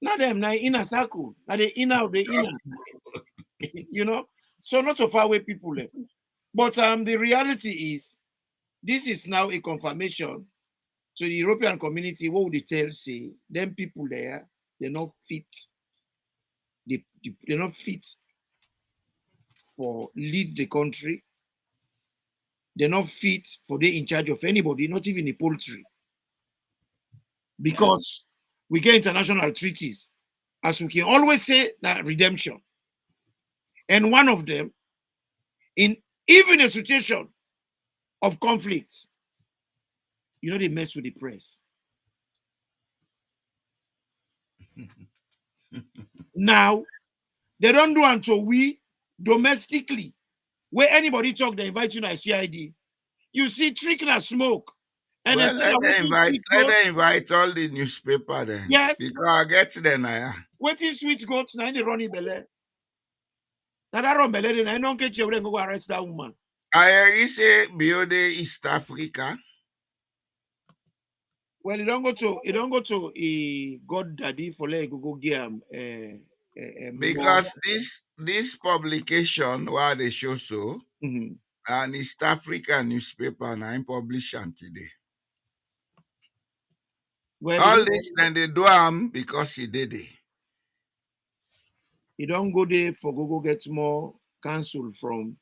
Not them, now inner circle, now the inner of the inner. So not so far away people there. But the reality is, this is now a confirmation to the European community. What would they tell say? Them people there, they're not fit. They're not fit for lead the country. They're not fit for they in charge of anybody, not even the poultry. Because we get international treaties, as we can always say, that redemption. And one of them, in even a situation of conflict, they mess with the press. Now, they don't do until we domestically, where anybody talk, they invite you to CID. You see trickler smoke. And well, let them invite all the newspaper then. Yes. Because I get to them now. What is sweet goats now in the running belly? Now that run belly, I don't get you go arrest that woman. I say Biode East Africa. Well, you don't go to a God Daddy for like go get more. Because this publication where they show so Mhm. an East African newspaper and I'm publishing today. Well, All this then they do because he did it. you don't go there for go get more counsel from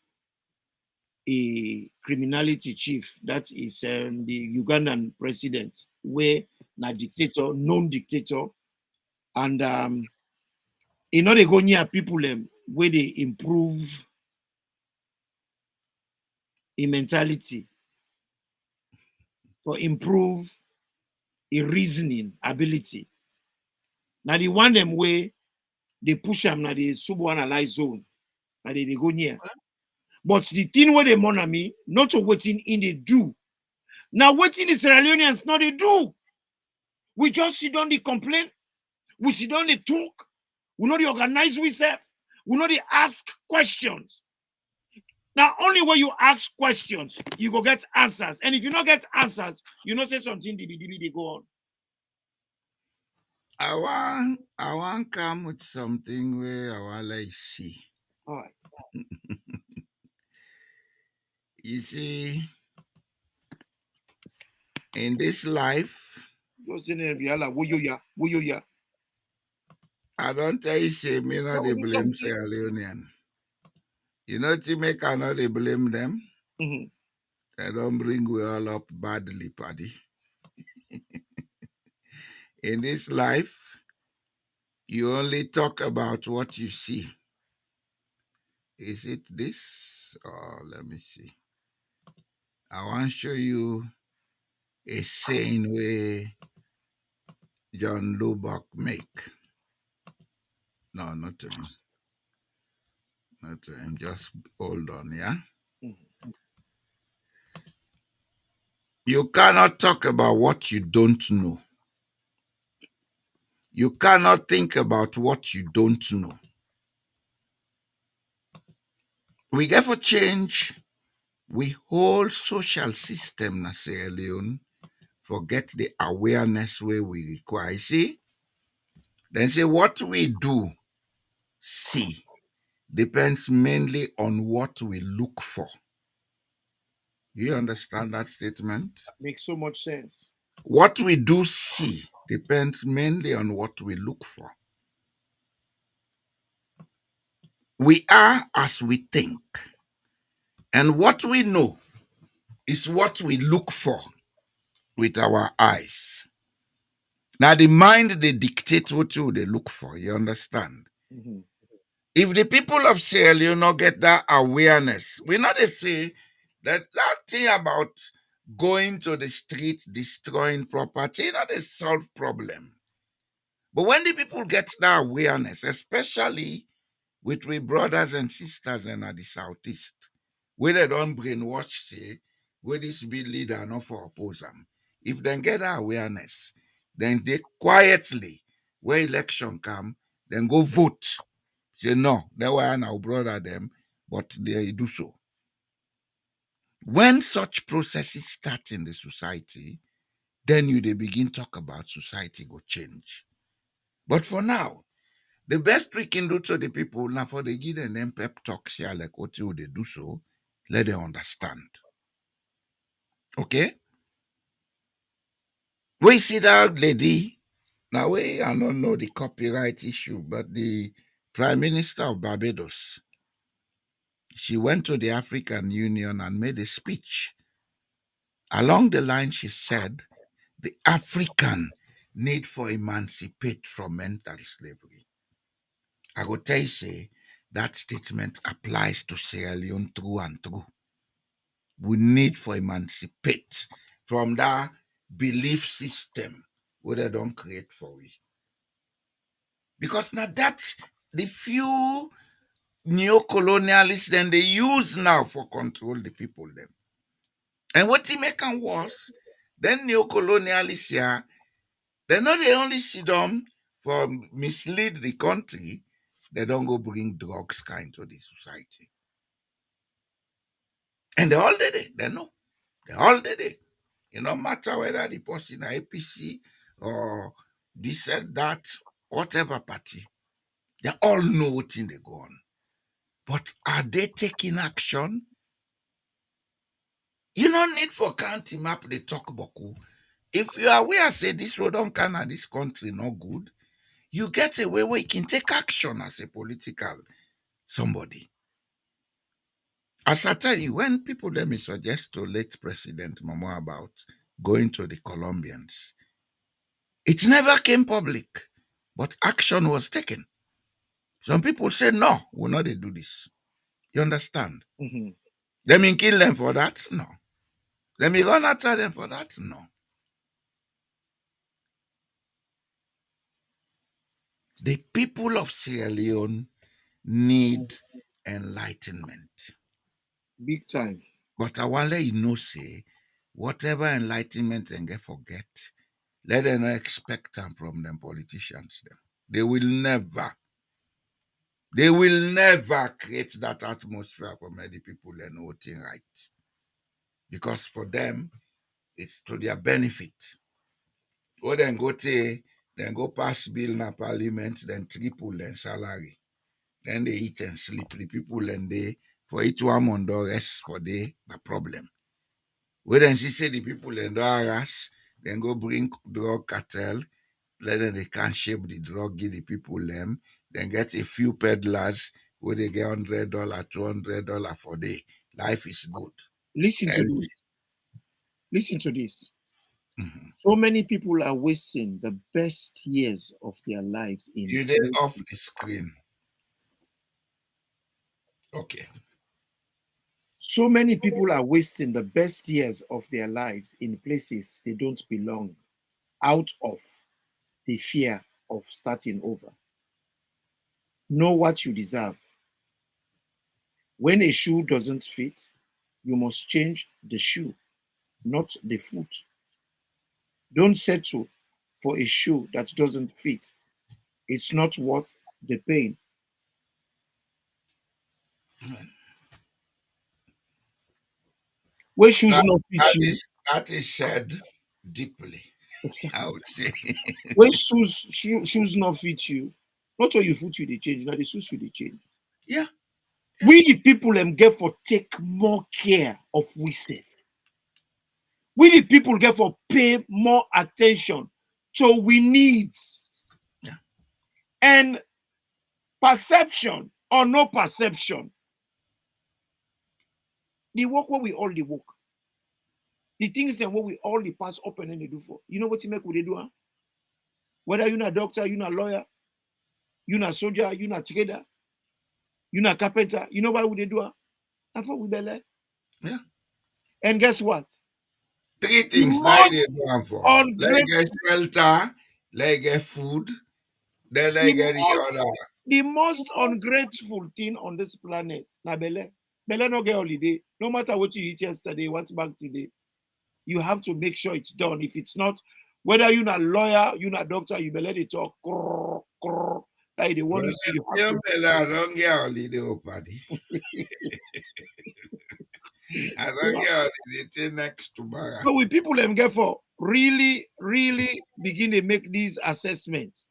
a criminality chief. That is the Ugandan president, where na dictator, known dictator, and you know they go near people where they improve in mentality, for improve a reasoning ability. Now the one them way they push them now the subanalyze zone, and they go near. But the thing where they monitor me, not to waiting in they do. Now waiting the Sierra Leoneans, not they do. We just sit down the complaint, we sit down the talk, we know they organize ourselves, we know they ask questions. Now, only when you ask questions, you go get answers. And if you don't get answers, you know say something they go on. I want come with something where I want like see. All right. You see, in this life, Just be like, wo ya. I don't tell you say me not they blame Sierra Leonean. You know to make I not they blame them. Mhm. They don't bring we all up badly, paddy. In this life, you only talk about what you see. Is it this? Oh, let me see. I want to show you a saying where John Lubbock make. No, not to him. Not to him. Just hold on, yeah? Mhm. You cannot talk about what you don't know. You cannot think about what you don't know. We get for change. We whole social system na Sierra Leone forget the awareness where we require. See? Then say what we do, see, depends mainly on what we look for. You understand that statement? Makes so much sense. What we do see depends mainly on what we look for. We are as we think. And what we know is what we look for with our eyes. Now, the mind, they dictate what you they look for. You understand? Mhm. If the people of Sierra Leone not get that awareness, we not they say that thing about going to the streets, destroying property, not a solve problem. But when the people get that awareness, especially with we brothers and sisters in the southeast, where they don't brainwash, say, where this big leader not for oppose them. If they get that awareness, then they quietly, where election come, then go vote. Say no, they were now brother them, but they do so. When such processes start in the society, then you they begin talk about society go change. But for now, the best we can do to the people now for the give them pep talks here like what you they do so, let them understand. Okay? We see that lady. Now I don't know the copyright issue, but the Prime Minister of Barbados, she went to the African Union and made a speech. Along the line, she said the African need for emancipate from mental slavery. I go tell you, say, that statement applies to Sierra Leone through and through. We need for emancipate from that belief system where they don't create for we. Because now that's the few neo-colonialists then they use now for control the people them. And what they make them worse, then neo-colonialists here, they know they only see them for mislead the country, they don't go bring drugs kind to the society. And they all did it. They know. They all did it. It no matter whether the person is APC or this and that, whatever party, they all know what thing they go on. But are they taking action? You don't need for county map they talk boku. If you are aware say this road on Canada, this country not good, you get a way where you can take action as a political somebody. As I tell you, when people let me suggest to late President Momo about going to the Colombians, it never came public, but action was taken. Some people say, no, we'll not do this. You understand? Mhm. Let me kill them for that? No. Let me run after them for that? No. The people of Sierra Leone need enlightenment. Big time. But I want let you know, say, whatever enlightenment and get forget, let them not expect them from them politicians. Them. They will never create that atmosphere for many people and voting right. Because for them, it's to their benefit. Or then go pass bill na parliament, then triple then salary. Then they eat and sleep. The people and they for each one month or rest for the problem. When then she say the people and harass, then go bring drug cartel, let them they can shape the drug, give the people them, then get a few peddlers where they get $100, $200 for day. Life is good. Listen to And this. Listen to this. mhm. So many people are wasting the best years of their lives in You they off the screen. Okay. so many people are wasting the best years of their lives in places they don't belong out of the fear of starting over. Know what you deserve. When a shoe doesn't fit, you must change the shoe, not the foot. Don't settle for a shoe that doesn't fit. It's not worth the pain. When shoes That, not fit that you, is that is said deeply, I would say. when shoes not fit you, not all you foot you they change, now the shoes you they change. Yeah. We the people them get for take more care of we self. We the people get for pay more attention to we needs Yeah. and perception or no perception. The work what we all the work. The things that what we all the pass up and then they do for. You know what you make what they do? Huh? Whether you're not a doctor, you're not a lawyer, you're not a soldier, you're not a trader, you're not a carpenter. You know why would they do? Huh? That's what we belay. Yeah. And guess what? Three The things now most they do am for. Let ungrateful, get shelter, let get food, then let the get the most, other. the most ungrateful thing on this planet, na belle. Belle no get holiday. No matter what you eat yesterday, what's back today, you have to make sure it's done. If it's not, whether you're not a lawyer, you're not a doctor, you better talk. Grrr, grrr, like they want Well, to see you have young to. fella, I don't get holiday, oh, paddy. I don't get holiday till next tomorrow. So with people them get for really, really begin to make these assessments.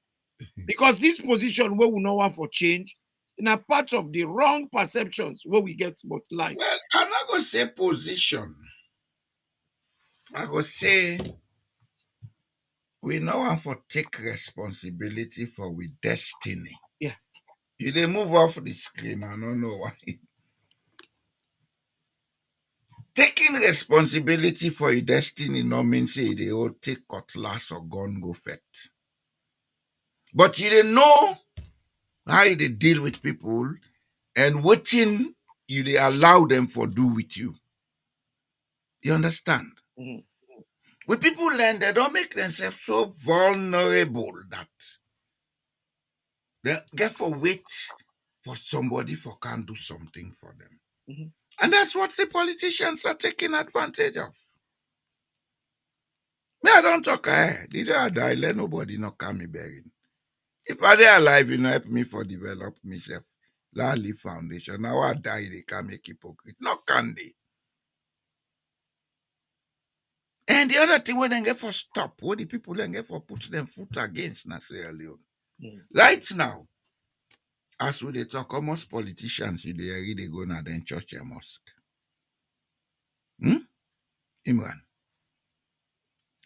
Because this position where we know one for change, in a part of the wrong perceptions where we get about life. Well, I'm not gonna say position. I go say we know how for take responsibility for we destiny. Yeah. You they move off the screen, I don't know why. Taking responsibility for your destiny no mean say they all take cutlass or gun go fet. But you didn't know how you dey deal with people and what thing you dey allow them for do with you. You understand? Mhm. When people learn, they don't make themselves so vulnerable that they get for wait for somebody for can do something for them. Mhm. And that's what the politicians are taking advantage of. Me, I don't talk, the day I die, let nobody not come me begging. If I dey alive, you know, help me for develop myself. Lali Foundation. Now I die, they can make hypocrite. No can they. And the other thing when they get for stop, what the people then get for put them foot against na Sierra Leone. Right now, as we they talk, almost politicians you they already go na then church and mosque. Imran.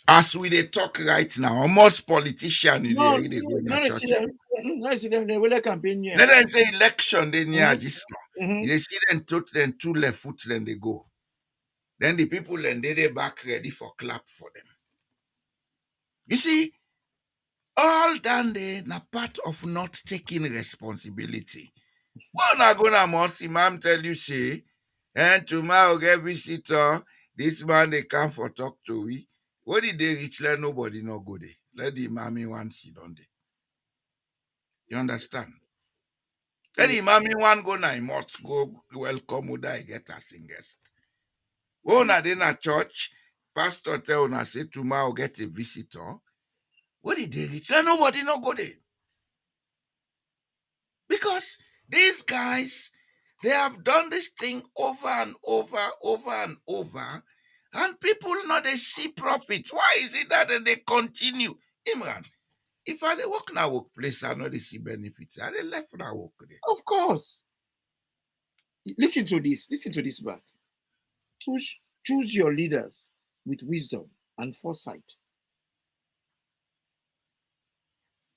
As we they talk right now, almost politicians you they No, already go na not a see church. them. Not see them. They will campaign here. Let them say election they near this now. Mhm. They see them two left foot, then they go. Then the people then they back ready for clap for them. You see, all done there na part of not taking responsibility. Well, not gonna must Imam tell you say, and tomorrow get visitor, this man they come for talk to we. What did they reach? Let nobody no go there. Let the Imam one sit on there. You understand? Let the Imam one go now, he must go welcome who I get as in guest. Oh, na then a church, pastor tell una say tomorrow get a visitor. What did they reach? Let nobody no go there. Because these guys, they have done this thing over and over, and people know they see profits. Why is it that they continue? Imran, if I dey work na workplace, I know they see benefits. I dey left na work there. Of course. Listen to this. Listen to this back. Choose your leaders with wisdom and foresight.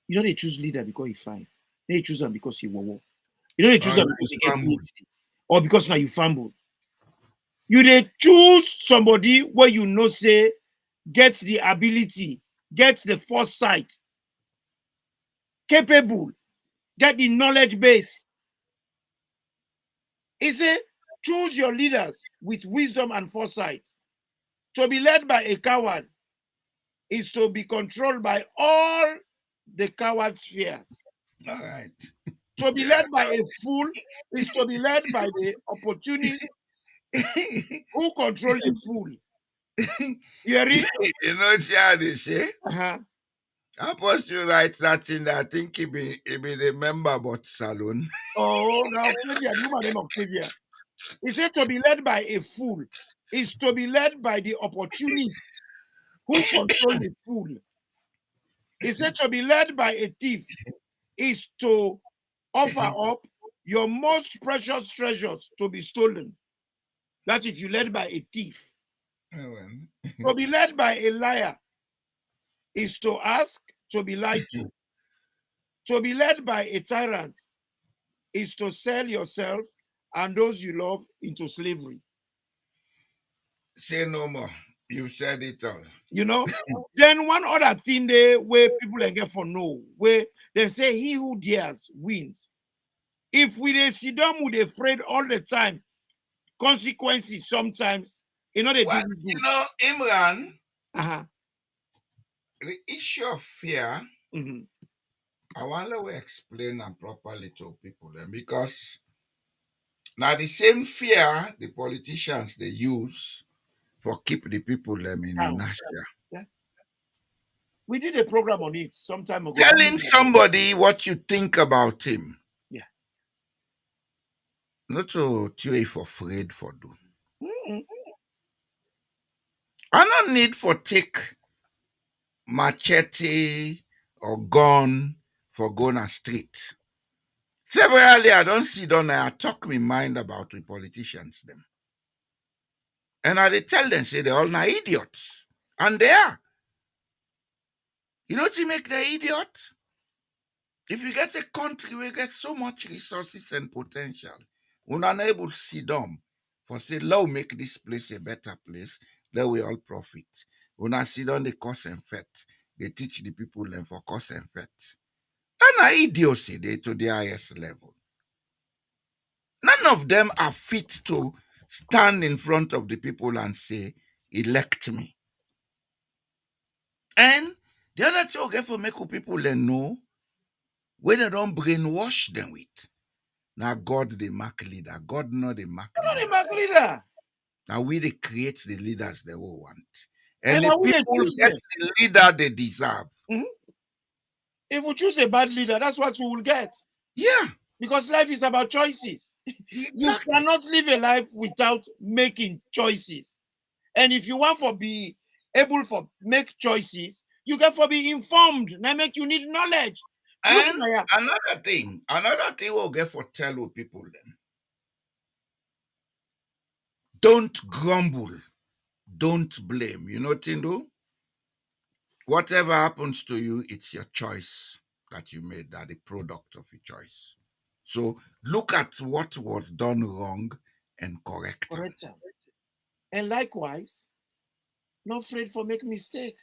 You know they choose leader because he fine. They choose them because he war. You know they choose them because he get PhD. Or because now you fumble. You they choose somebody where you know say get the ability, get the foresight, capable, get the knowledge base. He say choose your leaders with wisdom and foresight. To be led by a coward is to be controlled by all the coward's fears. All right. To be led by a fool is to be led by the opportunist who control the fool. You ready? You know what they say? Uh-huh. Apostle writes that in I think he be the member but salon. Oh, now Octavia, the woman named Octavia. He said to be led by a fool is to be led by the opportunist who control the fool. He said to be led by a thief is to offer up your most precious treasures to be stolen. That's if you led by a thief. To be led by a liar is to ask to be lied to. To be led by a tyrant is to sell yourself and those you love into slavery. Say no more. You said it all. You know? Then one other thing there where people can get for no, where they say he who dares wins. If we they sit down with afraid all the time, consequences sometimes, you know they Well, do you know, Imran, uh-huh. the issue of fear, Mm-hmm. I want to explain them properly to people then because now the same fear the politicians they use for keep the people them in inertia. Yeah. We did a program on it some time ago. Telling somebody what you think about him. Yeah. Not to you for afraid for do. Mm-hmm. I don't need for take machete or gun for going on street. Severally, I don't see don't I talk me mind about the politicians them. And I they tell them say they're all na idiots. And they are. You know what you make the idiot? If you get a country where you get so much resources and potential, we're not able to see them for say, let make this place a better place, let we all profit. When I see them the cause and effect, they teach the people them for cause and effect. And I idiocy they to the highest level. None of them are fit to stand in front of the people and say, elect me. And the other thing okay for make people then know where they don't brainwash them with. Now God the mark leader. God not the mark leader. Not a leader. Now we they create the leaders they will want. And And now the we dey people choose get them. the leader they deserve. If we choose a bad leader, that's what we will get. Yeah, Because life is about choices. You exactly. cannot live a life without making choices. And if you want to be able for make choices, you get for be informed. Now make you need knowledge. Look And now, another thing we'll get for tell with people them. Don't grumble. Don't blame. You know what you do? Whatever happens to you, it's your choice that you made, that the product of your choice. So look at what was done wrong and correct it. correct am. And likewise, not afraid for make mistake.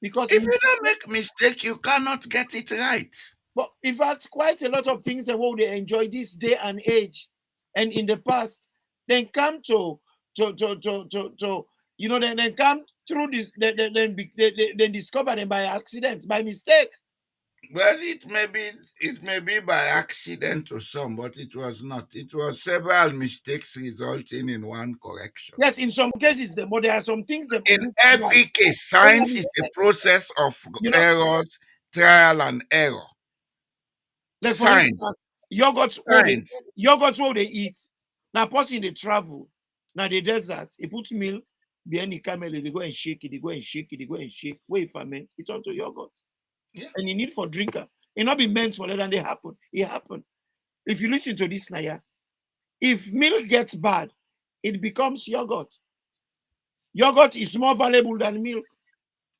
Because If you don't make mistake, you cannot get it right. but in fact, quite a lot of things that what they enjoy this day and age, and in the past, then come to you know, then come through this, then discover them by accident, by mistake. Well, it may be by accident to some, but it was not. It was several mistakes resulting in one correction. Yes, in some cases, but there are some things that In every case, science is a process of you know, errors, trial and error. like for Science, instance, yogurts what they eat. Now, person they travel, now the desert, he puts milk behind the camel, they go and shake it, they go and shake it, they go and shake. Where it ferment, it turns to yogurt. Yeah. And you need for drinker. It not be meant for that, and they happen. It happen. If you listen to this now, if milk gets bad, it becomes yogurt. Yogurt is more valuable than milk.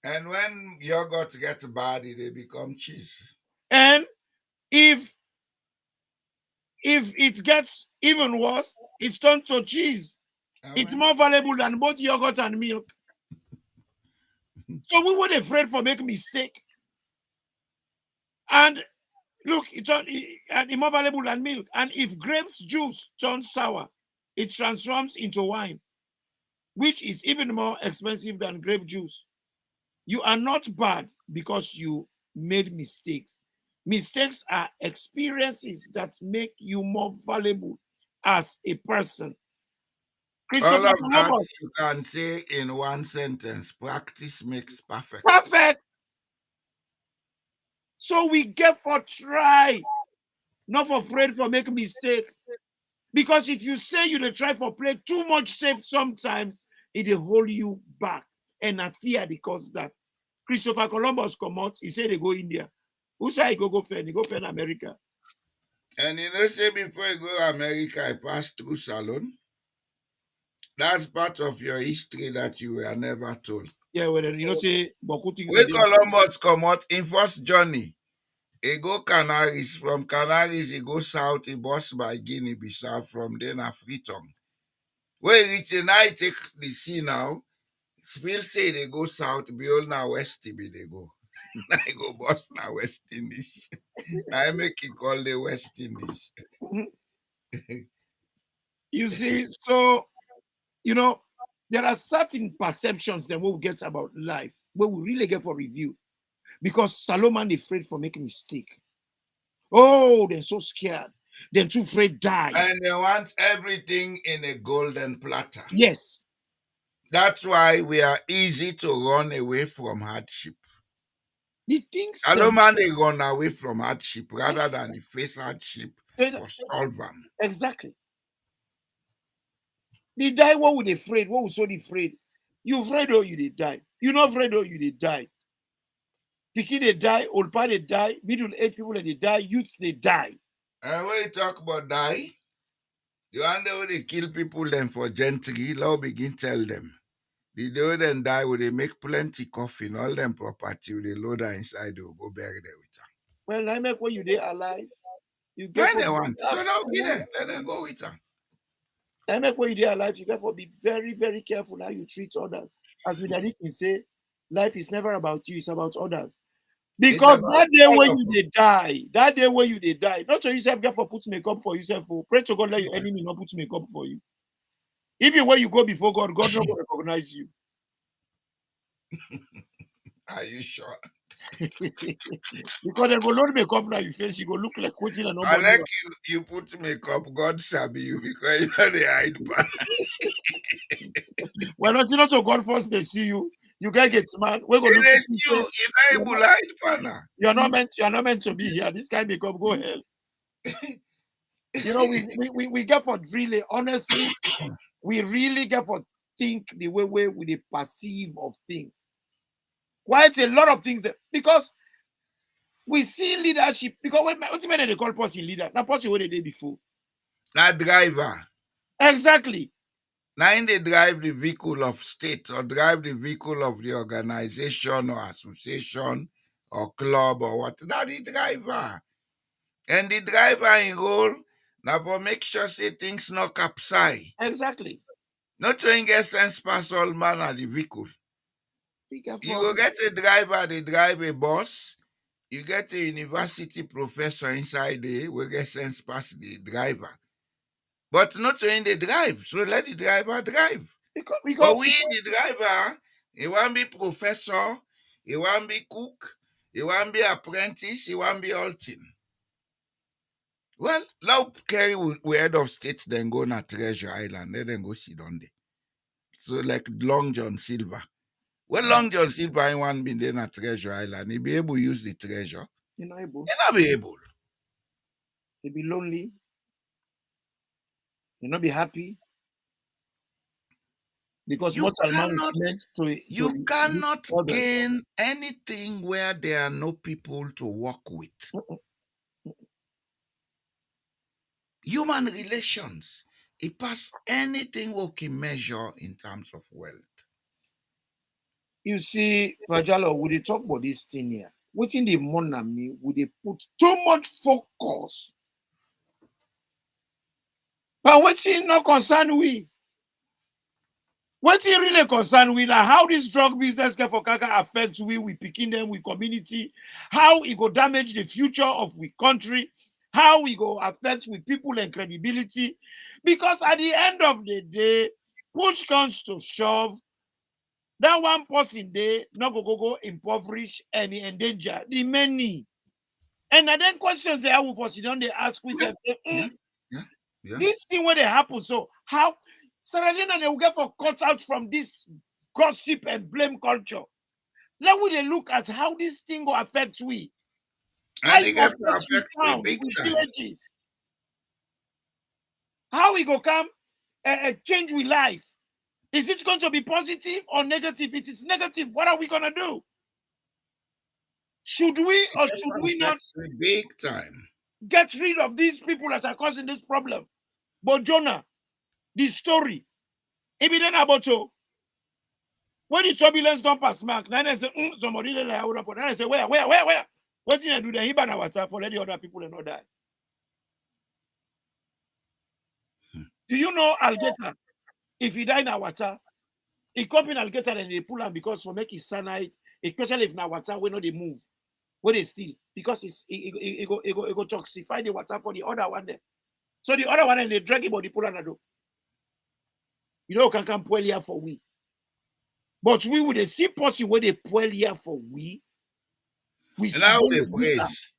And when yogurt gets bad, they become cheese. And if it gets even worse, it's turned to cheese. It's more valuable than both yogurt and milk. So we were afraid for make mistake. And look, it's more valuable than milk. And if grapes juice turns sour, it transforms into wine, which is even more expensive than grape juice. You are not bad because you made mistakes. Mistakes are experiences that make you more valuable as a person. All of that you can say in one sentence. Practice makes perfect. Perfect. So we get for try, not for afraid for make mistake. Because if you say you try for play too much safe sometimes, it will hold you back. And I fear because that. Christopher Columbus come out, he said they go India. Who say he go fair? He go fair in America. And you know, say before you go to America, I passed through Salon. That's part of your history that you were never told. Yeah, well, you know, say Bokuti. When Columbus come out in first journey, he go Canaries. From Canaries, he go south, he bus by Guinea Bissau, from then a Freetown. When he reach the night, take the sea now. Still say they go south, be all now west, be they go. I go bus now West Indies. I make it call the West Indies. You see, so you know, there are certain perceptions that we get about life where we really get for review. Because Solomon is afraid for making mistake. Oh, they're so scared. They're too afraid die. And they want everything in a golden platter. Yes. That's why we are easy to run away from hardship. The things Solomon they run away from hardship rather than face hardship to solve them. Exactly. They die what would they afraid? What was so afraid? You afraid or you did die? You not afraid or you did die? Pikin they die, old part they die, middle-aged people they die, youth they die. And when you talk about die, you wonder when they kill people then for gentry, law begin tell them. The day then die, will they make plenty coffin, all them property, they load her inside, they will go bury them with her. Well, I make when you they alive, you get When they want. So now give them, let them go with her. I make when you they alive, you got to be very, very careful how you treat others. As Midanikin say, life is never about you, it's about others. Because that day when you they die, not to yourself get for put makeup for yourself. Pray to God let your enemy not put makeup for you. Even when you go before God, God not going to recognize you. Are you sure? Because they go load makeup now your face, you go look like quitting and I like you put makeup, God sabi you because you know they hide pan. Well, not to God first they see you. You guys get man. We're going to you able hide pan. You're not meant to be here. This guy makeup go hell. You know, we get for really honestly, we really get for think the way we dey perceive of things. Quite a lot of things that, because we see leadership, because when ultimately they call person leader, now person what they did before. That driver. Exactly. Now in they drive the vehicle of state or drive the vehicle of the organization or association or club or what. Now the driver. And the driver in role now for make sure say things not capsize. Exactly. Not trying get sense pass all man at the vehicle. You go get a driver, they drive a bus. You get a university professor inside there, will get sense pass the driver. But not when they drive, so let the driver drive. Because But we, the driver, he want be professor, he want be cook, he want be apprentice, he want be all thing. Well, now carry we head of state, then go na Treasure Island, then go sit on there. So like Long John Silver. Well, Long John Silver ain't one been there na Treasure Island. He be able to use the treasure. you're not able. He not be able. You be lonely. You not be happy. Because You mortal man is cannot, meant to you cannot others. gain anything where there are no people to work with. Human relations, it pass anything we can measure in terms of wealth. You see, Pajalo, we dey talk about this thing here. Within the money, we dey put too much focus. But wetin not concern we? Wetin really concern we now? How this drug business get for Kaka affects we picking them, we community, how it go damage the future of we country, how it go affect with people and credibility. Because at the end of the day, push comes to shove, that one person they not go impoverish and endanger the many. And then questions they have for sit down, they ask we say, Yeah. this thing where they happen. So how Sierra Leone they will get for cut out from this gossip and blame culture. Let we they look at how this thing will affect we. How And it it go get to affect we affect me towns, big with time. villages. How we go come change with life. Is it going to be positive or negative? It is negative. What are we gonna do? Should we or should we not Affect me big time. get rid of these people that are causing this problem? But Jonah, the story, it be then about to when the turbulence don't pass mark, then I say, somebody they hold up. Then I say, where? What did I do? Then he ban our for let the other people and not die. Do you know alligator? If he die in our water, he come in alligator and they pull him because for make his cyanide, especially if now water we know they move, where they still because it go toxify the water for the other one there. So the other one and they drag him or the pull another. You know can come pull here for we. But we would see person where they pull here for we. We And now they see praise.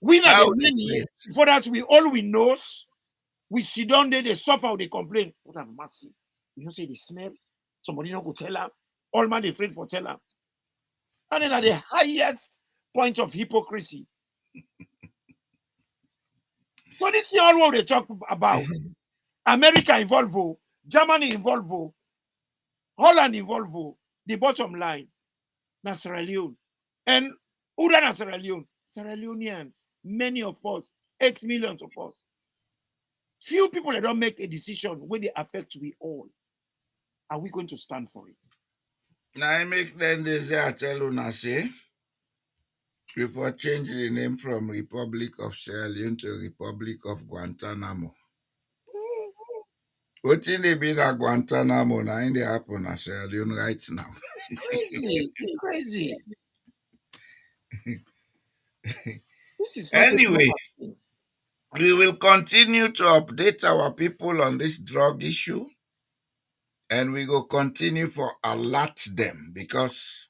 we not Now the they many praise. for that we all we knows. We sit down there, they suffer, they complain. What a mercy. You know, say they smell. Somebody not go tell them. All man they afraid for tell them. And then at the highest point of hypocrisy. So this is all what they talk about. America involved, Germany involved, Holland involved. The bottom line, na Sierra Leone. And who na Sierra Leone? Sierra Leoneans. Many of us, 8 million of us. Few people that don't make a decision when they affect we all. Are we going to stand for it? Now I make then they say I tell you say before changing the name from Republic of Sierra Leone to Republic of Guantanamo. What in they be at Guantanamo now in the happen at Sierra Leone right now. Crazy. Crazy. This is not a Anyway, normal thing. we will continue to update our people on this drug issue and we will continue for alert them because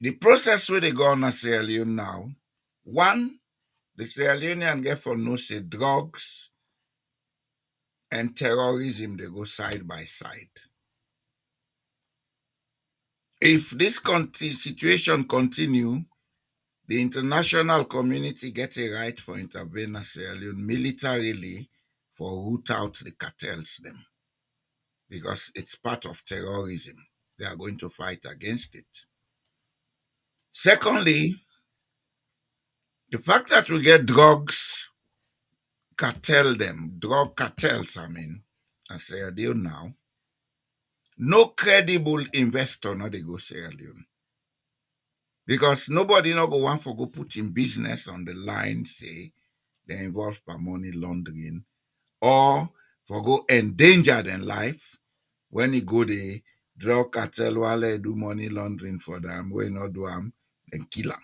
the process where they go on Sierra Leone now, one, the Sierra Leonean get for no say drugs and terrorism they go side by side. If this situation continue, the international community get a right for intervene in Sierra Leone militarily for root out the cartels them. because it's part of terrorism. They are going to fight against it. Secondly, the fact that we get drug cartels, as they are doing now, no credible investor no they go Sierra Leone. Because nobody no go want for go put in business on the line, say they involve for money laundering, or for go endanger their life when he go the drug cartel while they do money laundering for them, when not do them, then kill them.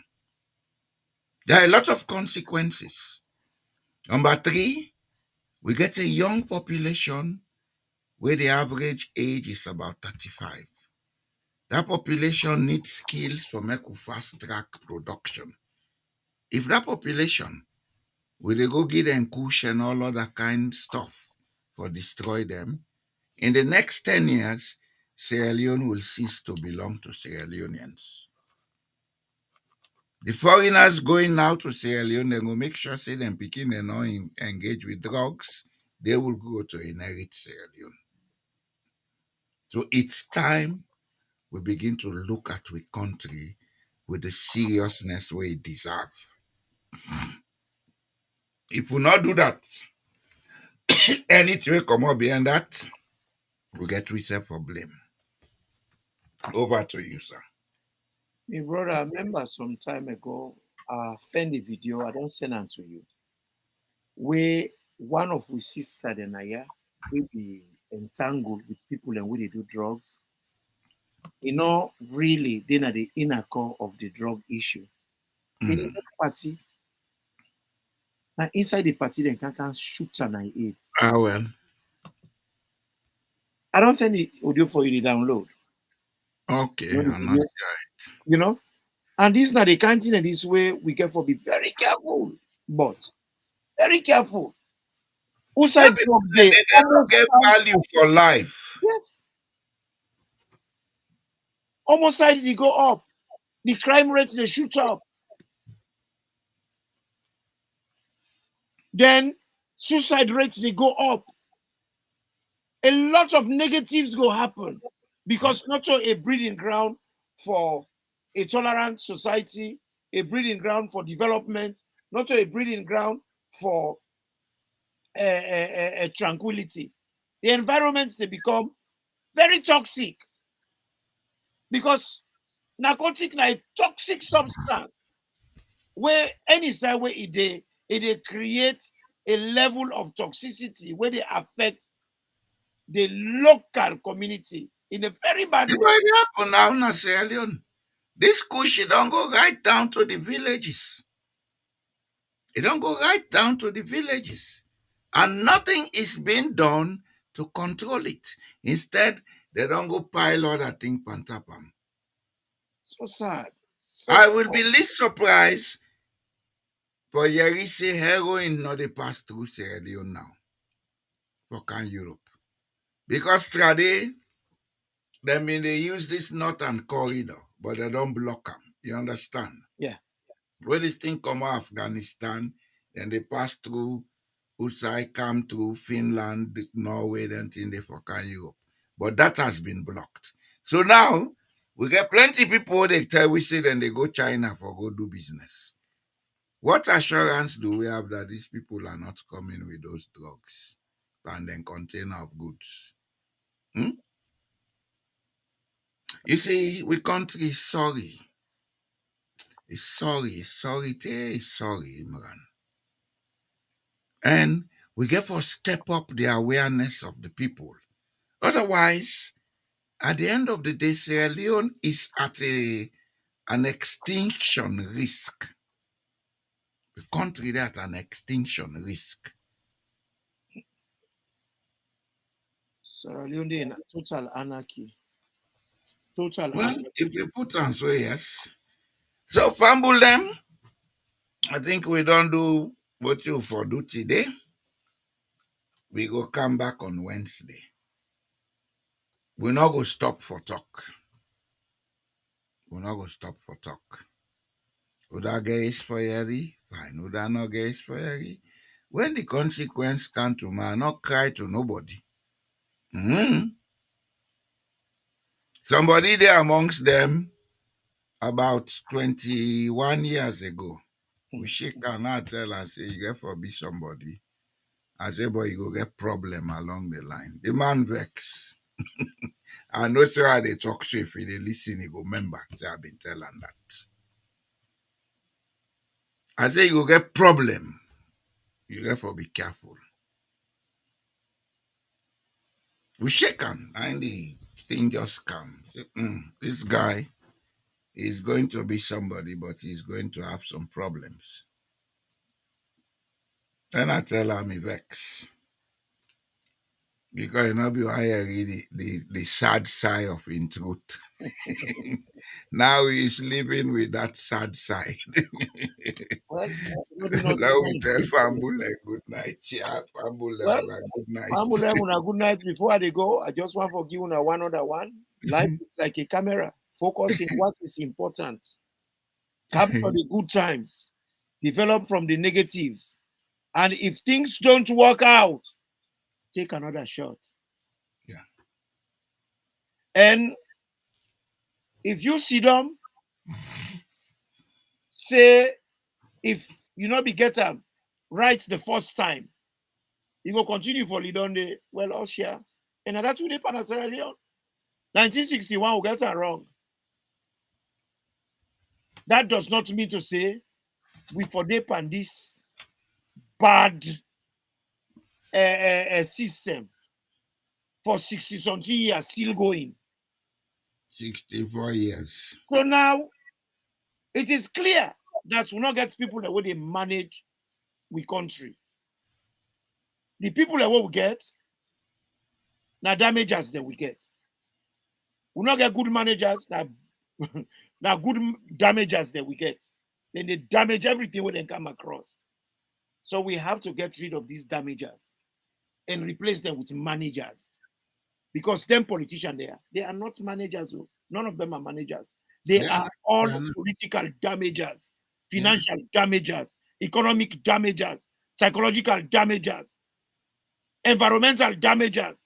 There are a lot of consequences. Number three, we get a young population where the average age is about 35. That population needs skills for make fast track production. If that population will they go get them kush and all other kind stuff for destroy them, in the next 10 years, Sierra Leone will cease to belong to Sierra Leoneans. The foreigners going now to Sierra Leone, they will make sure say them picking and not engage with drugs, they will go to inherit Sierra Leone. So it's time we begin to look at our country with the seriousness we deserve. If we not do that, anything will come up behind that, we get ourselves for blame. Over to you, sir. My brother, I remember some time ago, I found a video, I don't send it to you, where one of we sister in Naya will be entangled with people and where they do drugs. You know, really, they're not the inner core of the drug issue. In Mm. the party, now inside the party, they can shoot an head. Ah, well. I don't send the audio for you to download. Okay, You know, the I'm not video, you know? And this is not the kind thing in this way we get for be very careful, but very careful. Who sure. side drug They they don't almost get value for life. yes, almost side they go up. The crime rates they shoot up. Then suicide rates they go up. A lot of negatives go happen because not so a breeding ground for a tolerant society, a breeding ground for development, not so a breeding ground for tranquility. The environments they become very toxic because narcotic na a toxic substance where any side where it create a level of toxicity where they affect the local community in a very bad It way. already happen now in Sierra Leone. This cushy don't go right down to the villages. It don't go right down to the villages. And nothing is being done to control it. Instead, they don't go pile other thing on top of 'em. So sad. So I sad. will be least surprised for Yeri say heroin not they pass through Sierra Leone now for can Europe. Because today, they use this northern corridor, but they don't block them. You understand? Yeah. When this thing come out of Afghanistan, then they pass through Usai, come through Finland, Norway, then thing they for can Europe. But that has been blocked. So now we get plenty people they tell we say then they go China for go do business. What assurance do we have that these people are not coming with those drugs and then container of goods? Hmm? You see, we country is sorry. It's sorry, it's sorry, Imran. And we get to step up the awareness of the people. Otherwise, at the end of the day, Sierra Leone is at an extinction risk. The country that an extinction risk. Sierra Leone in total anarchy. Total Well, anarchy. if you put on so yes. So fumble them. I think we don't do what you for do today. We go come back on Wednesday. We not go stop for talk. We not go stop for talk. Uda get for yeri, fine. Uda no get for yeri. When the consequence come to man, not cry to nobody. Mhm. Somebody there amongst them about 21 years ago. We shake and I tell her, say, you get for be somebody. I say, boy, you go get problem along the line. The man vex. I know so how they talk, so if they listen, he go remember. Say, I've been telling that. I say, you go get problem. You therefore be careful. We shake him, and the thing just comes. Say, this guy is going to be somebody, but he's going to have some problems. Then I tell her, me vex. Because you know, be read the sad sigh of in truth. Now he's living with that sad side. Well, everybody not Now we mind. tell Fambule good night. Yeah, Fambule Well, good night. a good night before they go. I just want to give you one other one. Life is like a camera. Focus in what is important. Capture the good times. Develop from the negatives. And if things don't work out, take another shot. Yeah. And if you see them, say, if you not be get them right the first time, you go continue for Lidonde, well, Austria. And that's what they pan Sierra Leone. 1961 will get it wrong. That does not mean to say we for pan this bad system for 60-something years still going. 64 years. So now it is clear that we not get people the way they manage we country. The people that we get, now damages that we get. We not get good managers, now good damages that we get. Then they damage everything when they come across. So we have to get rid of these damages and replace them with managers. Because them politicians they are not managers. None of them are managers. They are all political damagers, financial damagers, economic damagers, psychological damagers, environmental damagers,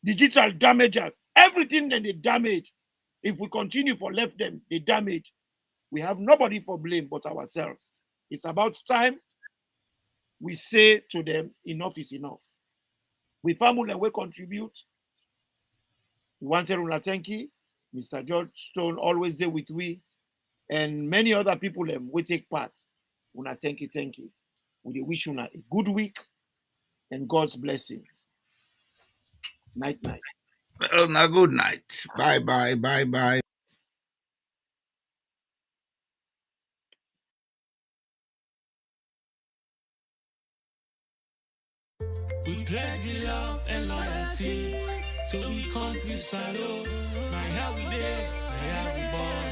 digital damagers, everything that they damage. If we continue for left them, they damage. We have nobody for blame but ourselves. It's about time we say to them, enough is enough. We family and we contribute. We want to thank you. Mr. George Stone always there with we, and many other people we take part. Una thank you. We wish you a good week and God's blessings. Night. Well, now good night. Bye. We pledge love and loyalty to we country salute. My how we there, my how we born.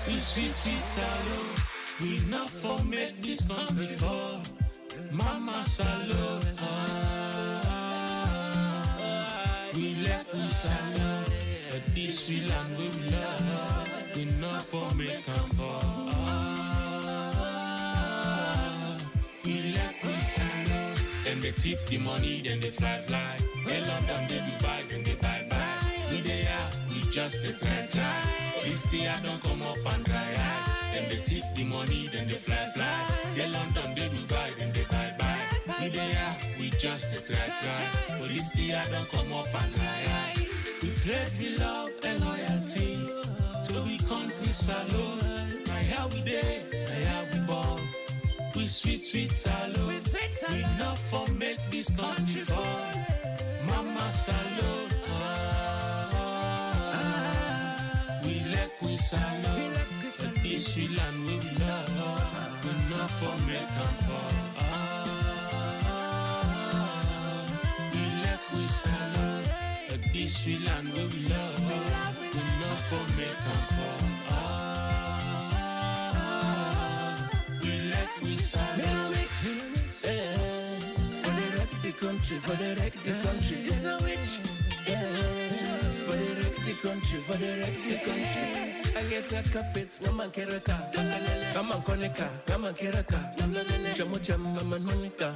We sweet salute. We not for make this country fall. Mama salute. We let we salute. At this we land we love. We not for make them fall. We let we salute. Then they thief the money, then they fly. They London, they Dubai, then they buy. We they are, we just a try. This year don't come up and dry. Then they thief the money, then they fly. They London, they Dubai, then they buy. We they are, we just a try. But this year don't come up and dry. We pledge we love and loyalty to we country salute. My how we there, my how we born. We sweet salute. We not for make this country fall. Mama salute. We let we salute. At this we land we love. We not for make them fall. We let we salute. At this we land we love. We not for make them fall. We salute. For the wreck the country. It's a witch. For the wreck the country. I guess I carpets, Naman Keraka. Naman Koneka, Naman Keraka. Jamucham, Naman Monica.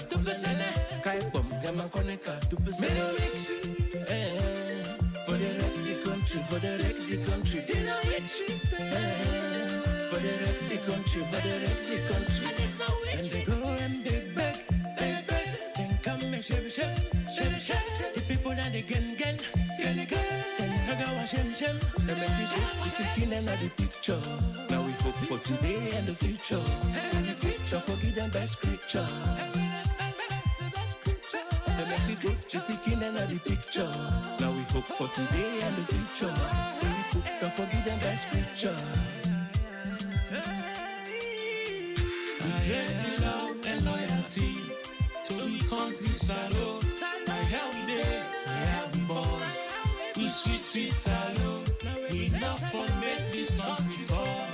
Kai Bom, Naman Koneka. For the wreck the country. country, for the wreck the country. This a witch. For the wreck the country, for the wreck the country. And they go and they beg, then come and shake. The people that they gen. Then hug our shem. They make me go to chicken and the picture. Now we hope for today and the future. Forgive them best scripture. They make me go to chicken and the picture. Now we hope for today and the future. Don't forget them best scripture. I heard you love and loyalty to the country salute. I help day, I have born. We sweet salute. We not for make this country fall.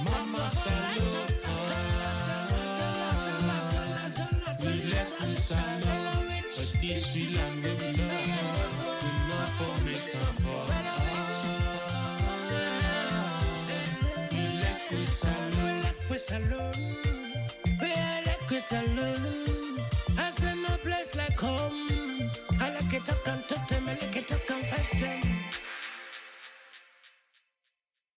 Mama salute. We let me salute. But this sweet land we love. We not for make them fall. We let me salute. We salute.